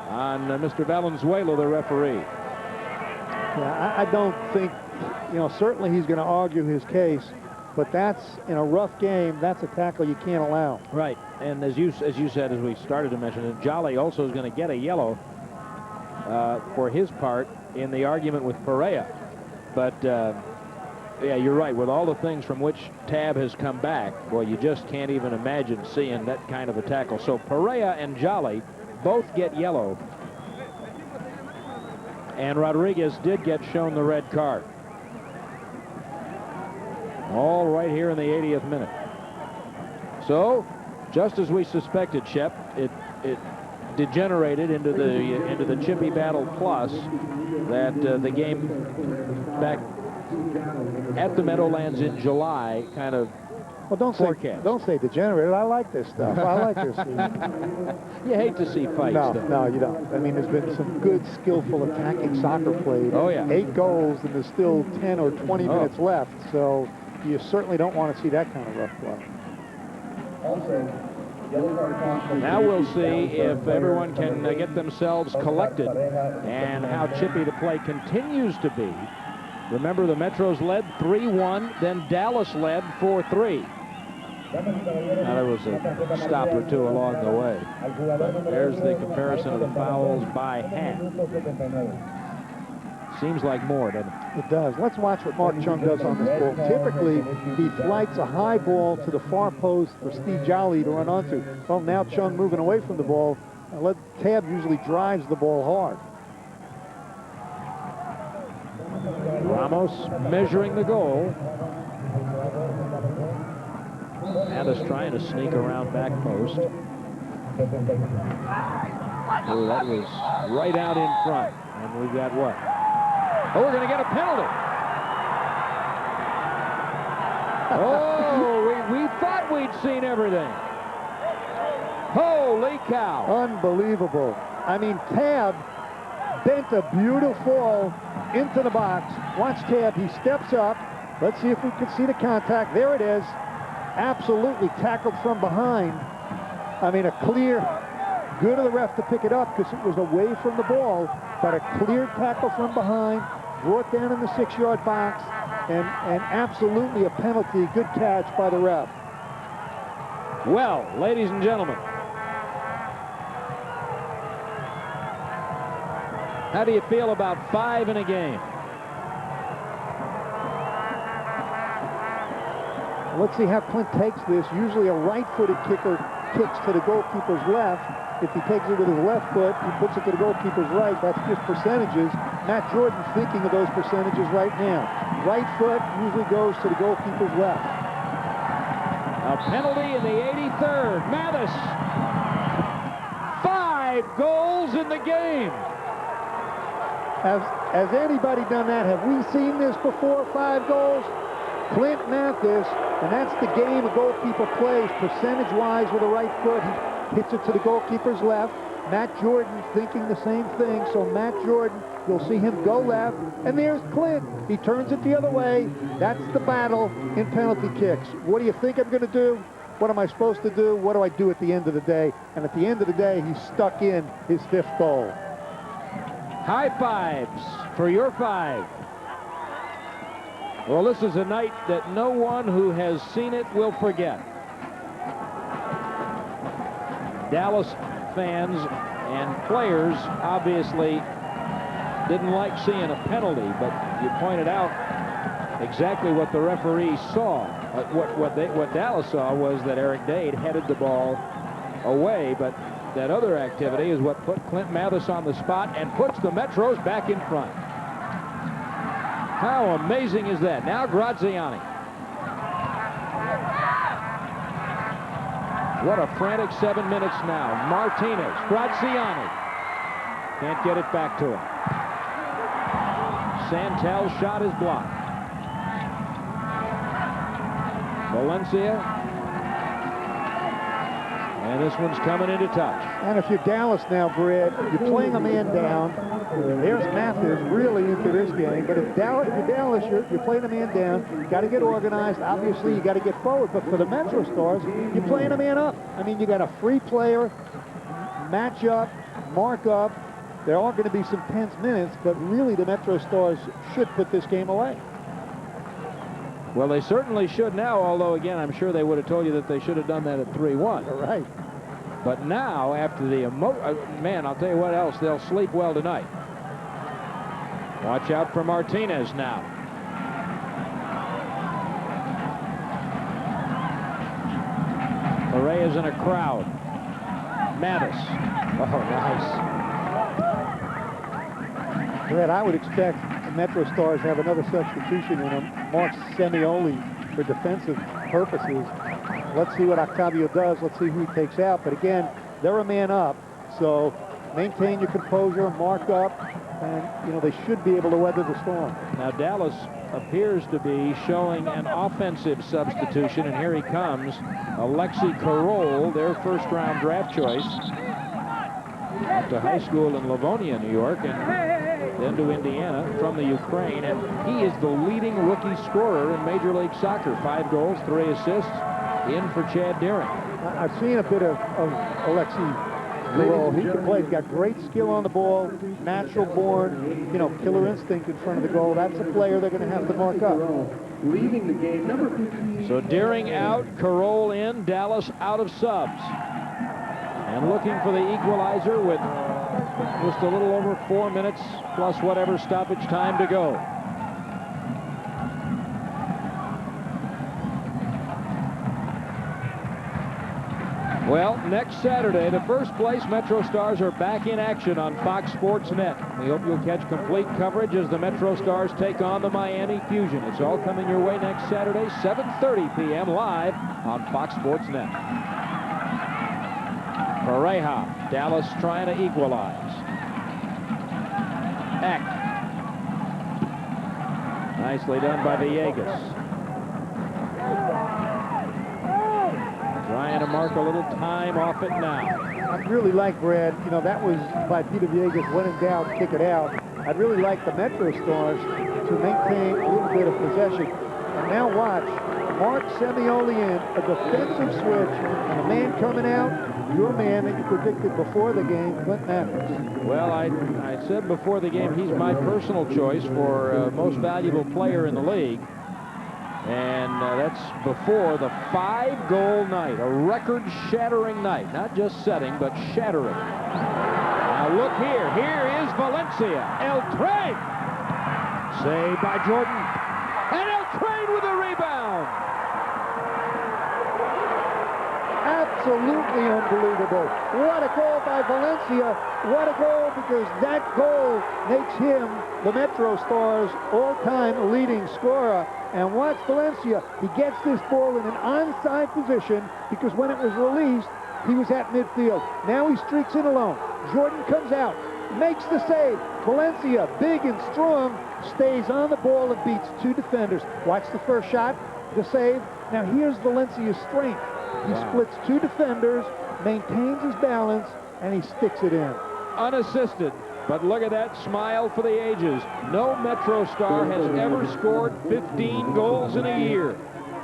on Mr. Valenzuela, the referee. Yeah, I don't think, certainly he's going to argue his case, but that's, in a rough game, that's a tackle you can't allow. Right, and as you said, as we started to mention it, Jolley also is going to get a yellow for his part in the argument with Perea. But, yeah, you're right. With all the things from which Tab has come back, well, you just can't even imagine seeing that kind of a tackle. So Perea and Jolley both get yellow. And Rodriguez did get shown the red card. All right here in the 80th minute. So, just as we suspected, Shep, it degenerated into the Chippy Battle Plus that the game back at the Meadowlands in July kind of Well, don't say degenerated. I like this stuff. I like this. You hate to see fights. No, you don't. I mean, there's been some good, skillful attacking soccer played. Oh, yeah. 8 goals, and there's still 10 or 20 minutes left. So you certainly don't want to see that kind of rough play. Now we'll see if everyone can get themselves collected and how chippy the play continues to be. Remember, the Metros led 3-1, then Dallas led 4-3. Now, there was a stop or two along the way. There's the comparison of the fouls by half. Seems like more, doesn't it? It does. Let's watch what Mark Chung does on this ball. Typically, he flights a high ball to the far post for Steve Jolley to run onto. Well, now Chung moving away from the ball. Tab usually drives the ball hard. Ramos measuring the goal. Mathis trying to sneak around back post. Oh, that was right out in front. And we've got what? Oh, we're going to get a penalty. Oh, we thought we'd seen everything. Holy cow. Unbelievable. I mean, Tab bent a beautiful into the box. Watch Tab. He steps up. Let's see if we can see the contact. There it is. Absolutely tackled from behind. I mean, a clear, good of the ref to pick it up because it was away from the ball, but a clear tackle from behind, brought down in the 6-yard box, and absolutely a penalty. Good catch by the ref. Well, ladies and gentlemen, how do you feel about 5 in a game? Let's see how Clint takes this. Usually a right-footed kicker kicks to the goalkeeper's left. If he takes it with his left foot, he puts it to the goalkeeper's right. That's just percentages. Matt Jordan thinking of those percentages right now. Right foot usually goes to the goalkeeper's left. A penalty in the 83rd. Mathis. 5 goals in the game. Has anybody done that? Have we seen this before? 5 goals? Clint Mathis, and that's the game a goalkeeper plays percentage-wise with the right foot. He hits it to the goalkeeper's left. Matt Jordan thinking the same thing. So Matt Jordan, you'll see him go left, and there's Clint. He turns it the other way. That's the battle in penalty kicks. What do you think I'm going to do? What am I supposed to do? What do I do at the end of the day? And at the end of the day, he stuck in his 5th goal. High fives for your 5. Well, this is a night that no one who has seen it will forget. Dallas fans and players obviously didn't like seeing a penalty, but you pointed out exactly what the referee saw. What Dallas saw was that Eric Dade headed the ball away, but that other activity is what put Clint Mathis on the spot and puts the Metros back in front. How amazing is that? Now Graziani. What a frantic 7 minutes now. Martinez, Graziani. Can't get it back to him. Santel's shot is blocked. Valencia. And this one's coming into touch. And if you're Dallas now, Brad, you're playing a man down. There's Mathis really into this game. But if you're Dallas, you're playing a man down. You got to get organized. Obviously, you got to get forward. But for the MetroStars, you're playing a man up. I mean, you got a free player, match up, mark up. There are going to be some tense minutes, but really the MetroStars should put this game away. Well, they certainly should now, although, again, I'm sure they would have told you that they should have done that at 3-1. All right. But now, after the man, I'll tell you what else, they'll sleep well tonight. Watch out for Martinez now. Corrales in a crowd. Mathis. Oh, nice. Brad, I would expect the MetroStars have another substitution in them. Mark Semioli for defensive purposes. Let's see what Octavio does. Let's see who he takes out. But again, they're a man up, so maintain your composure, mark up, and you know they should be able to weather the storm. Now Dallas appears to be showing an offensive substitution, and here he comes, Alexi Corrales, their first-round draft choice. Went to high school in Livonia, New York, and then to Indiana from the Ukraine, and he is the leading rookie scorer in Major League Soccer. 5 goals, 3 assists, in for Chad Deering. I've seen a bit of Alexi Corrales. He can play. He's got great skill on the ball, natural born, you know, killer instinct in front of the goal. That's a player they're going to have to mark up. Leaving the game, number 15. So Deering out, Corrales in, Dallas out of subs. And looking for the equalizer with just a little over 4 minutes plus whatever stoppage time to go. Well, next Saturday, the first place MetroStars are back in action on Fox Sports Net. We hope you'll catch complete coverage as the MetroStars take on the Miami Fusion. It's all coming your way next Saturday, 7:30 p.m. live on Fox Sports Net. Pareja, Dallas trying to equalize. Eck. Nicely done by Villegas. Trying to mark a little time off it now. I'd really like, Brad, you know, that was by Peter Villegas, when in doubt, kick it out. I'd really like the MetroStars to maintain a little bit of possession. And now watch, mark Semioli in, a defensive switch, and a man coming out, your man that you predicted before the game, Clint Mathis. Well, I said before the game he's my personal choice for most valuable player in the league. And that's before the 5-goal night, a record-shattering night. Not just setting, but shattering. Now look here. Here is Valencia. El Train. Saved by Jordan. And El Train with a rebound. Absolutely unbelievable. What a goal by Valencia. What a goal, because that goal makes him the MetroStars all-time leading scorer. And watch Valencia. He gets this ball in an onside position because when it was released, he was at midfield. Now he streaks in alone. Jordan comes out, makes the save. Valencia, big and strong, stays on the ball and beats 2 defenders. Watch the first shot, the save. Now here's Valencia's strength. He splits 2 defenders, maintains his balance, and he sticks it in. Unassisted, but look at that smile for the ages. No MetroStar has ever scored 15 goals in a year.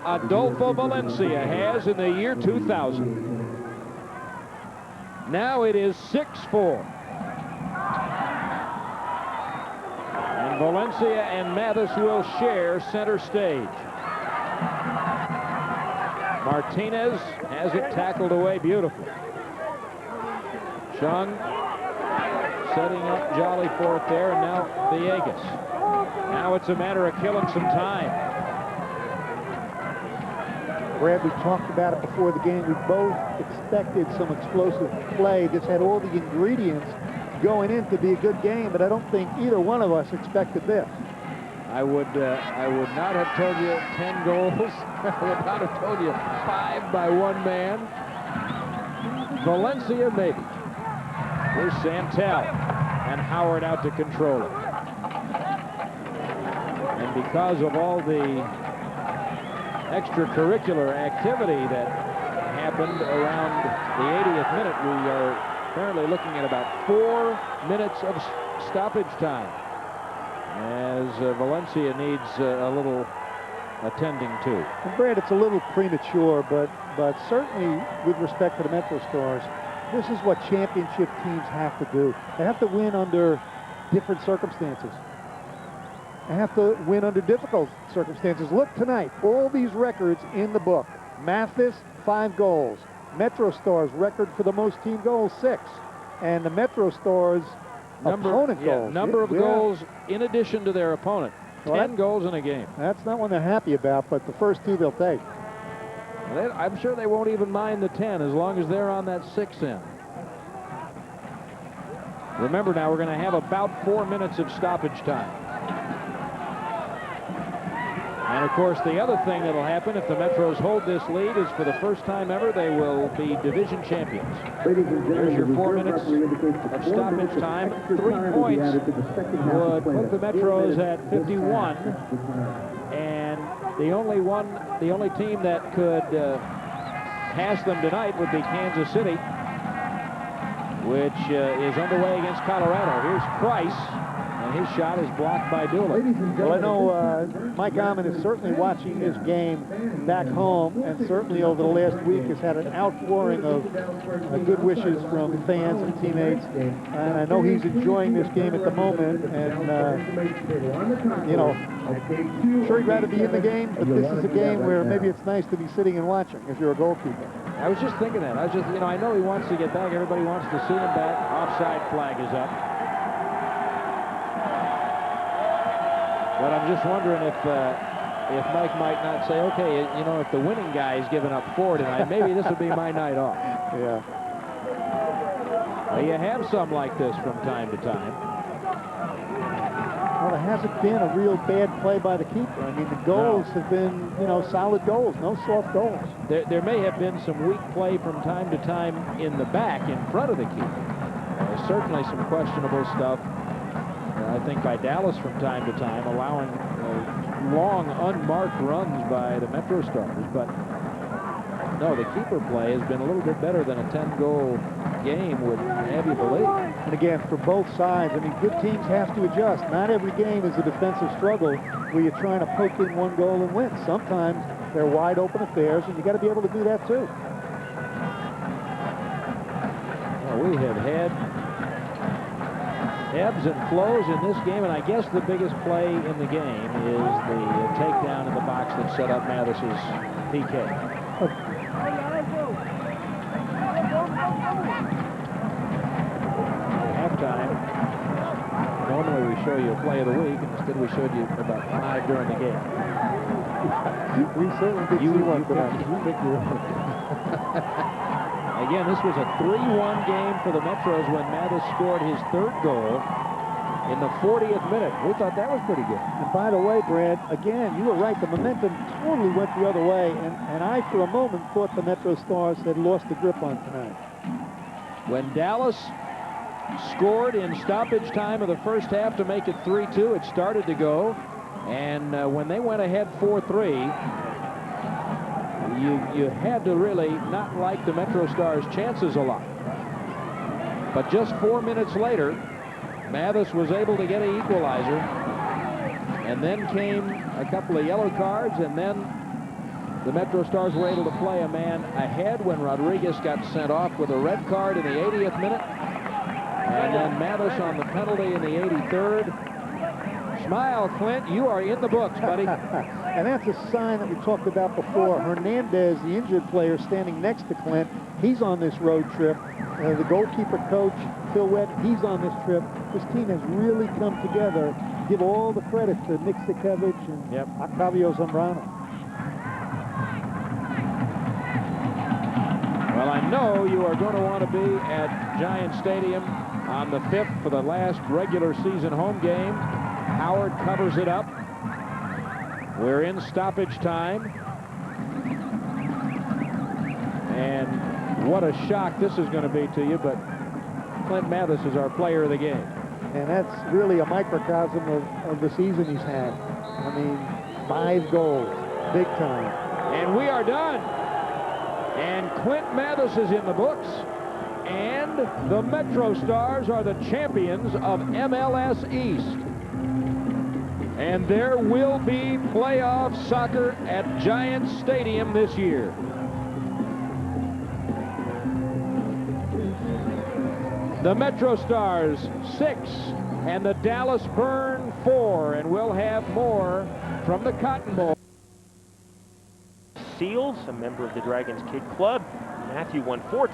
Adolfo Valencia has in the year 2000. Now it is 6-4. And Valencia and Mathis will share center stage. Martinez has it tackled away beautifully. Chung setting up Jolley for it there, and now Villegas. Now it's a matter of killing some time. Brad, we talked about it before the game. We both expected some explosive play. This had all the ingredients going in to be a good game, but I don't think either one of us expected this. I would not have told you 10 goals. I would not have told you 5 by one man. Valencia maybe. Here's Santel and Howard out to control it. And because of all the extracurricular activity that happened around the 80th minute, we are apparently looking at about 4 minutes of stoppage time, as Valencia needs a little attending to. And Brad, it's a little premature, but certainly with respect to the MetroStars, this is what championship teams have to do. They have to win under different circumstances. They have to win under difficult circumstances. Look tonight, all these records in the book. Mathis, 5 goals. MetroStars record for the most team goals, 6. And the MetroStars opponent goals. Number of goals in addition to their opponent. 10 goals in a game. That's not one they're happy about, but the first 2 they'll take. I'm sure they won't even mind the 10 as long as they're on that 6 end. Remember now, we're going to have about 4 minutes of stoppage time. And of course, the other thing that'll happen if the Metros hold this lead is for the first time ever, they will be division champions. There's your 4 minutes of stoppage time. 3 points would put the Metros at 51. And the only team that could pass them tonight would be Kansas City, which is underway against Colorado. Here's Price. And his shot is blocked by Dooley. Well, I know Mike Ahman is certainly watching this game back home, and certainly over the last week has had an outpouring of good wishes from fans and teammates. And I know he's enjoying this game at the moment. And, you know, sure he'd rather be in the game, but this is a game where maybe it's nice to be sitting and watching if you're a goalkeeper. I was just thinking that. I know he wants to get back. Everybody wants to see him back. Offside flag is up. But I'm just wondering if Mike might not say, okay, you know, if the winning guy is giving up 4 tonight, maybe this would be my night off. Yeah. Well, you have some like this from time to time. Well, there hasn't been a real bad play by the keeper. I mean, the goals have been, you know, solid goals, no soft goals. There may have been some weak play from time to time in the back in front of the keeper. Certainly some questionable stuff. I think by Dallas from time to time, allowing long unmarked runs by the MetroStars. But no, the keeper play has been a little bit better than a 10-goal game would have you believe. And again, for both sides, I mean, good teams have to adjust. Not every game is a defensive struggle where you're trying to poke in 1 goal and win. Sometimes they're wide open affairs, and you got to be able to do that too. Well, we have had ebbs and flows in this game, and I guess the biggest play in the game is the takedown in the box that set up Mathis's PK. Halftime, normally we show you a play of the week, and instead we showed you about 5 during the game. We certainly did see one tonight. Again, this was a 3-1 game for the Metros when Mathis scored his 3rd goal in the 40th minute. We thought that was pretty good. And by the way, Brad, again, you were right. The momentum totally went the other way, and I, for a moment, thought the MetroStars had lost the grip on tonight. When Dallas scored in stoppage time of the first half to make it 3-2, it started to go, and when they went ahead 4-3, you had to really not like the MetroStars' chances a lot. But just 4 minutes later, Mathis was able to get an equalizer, and then came a couple of yellow cards, and then the MetroStars were able to play a man ahead when Rodriguez got sent off with a red card in the 80th minute, and then Mathis on the penalty in the 83rd. Smile, Clint, you are in the books, buddy. And that's a sign that we talked about before. Hernandez, the injured player, standing next to Clint. He's on this road trip. The goalkeeper coach, Phil Wett, he's on this trip. This team has really come together. Give all the credit to Nick Sikevich and Octavio Zambrano. Well, I know you are going to want to be at Giant Stadium on the 5th for the last regular season home game. Howard covers it up. We're in stoppage time. And what a shock this is going to be to you, but Clint Mathis is our player of the game. And that's really a microcosm of the season he's had. I mean, 5 goals, big time. And we are done. And Clint Mathis is in the books. And the MetroStars are the champions of MLS East. And there will be playoff soccer at Giant Stadium this year. The MetroStars 6 and the Dallas Burn 4, and we'll have more from the Cotton Bowl. Seals, a member of the Dragons Kid Club. Matthew won 14.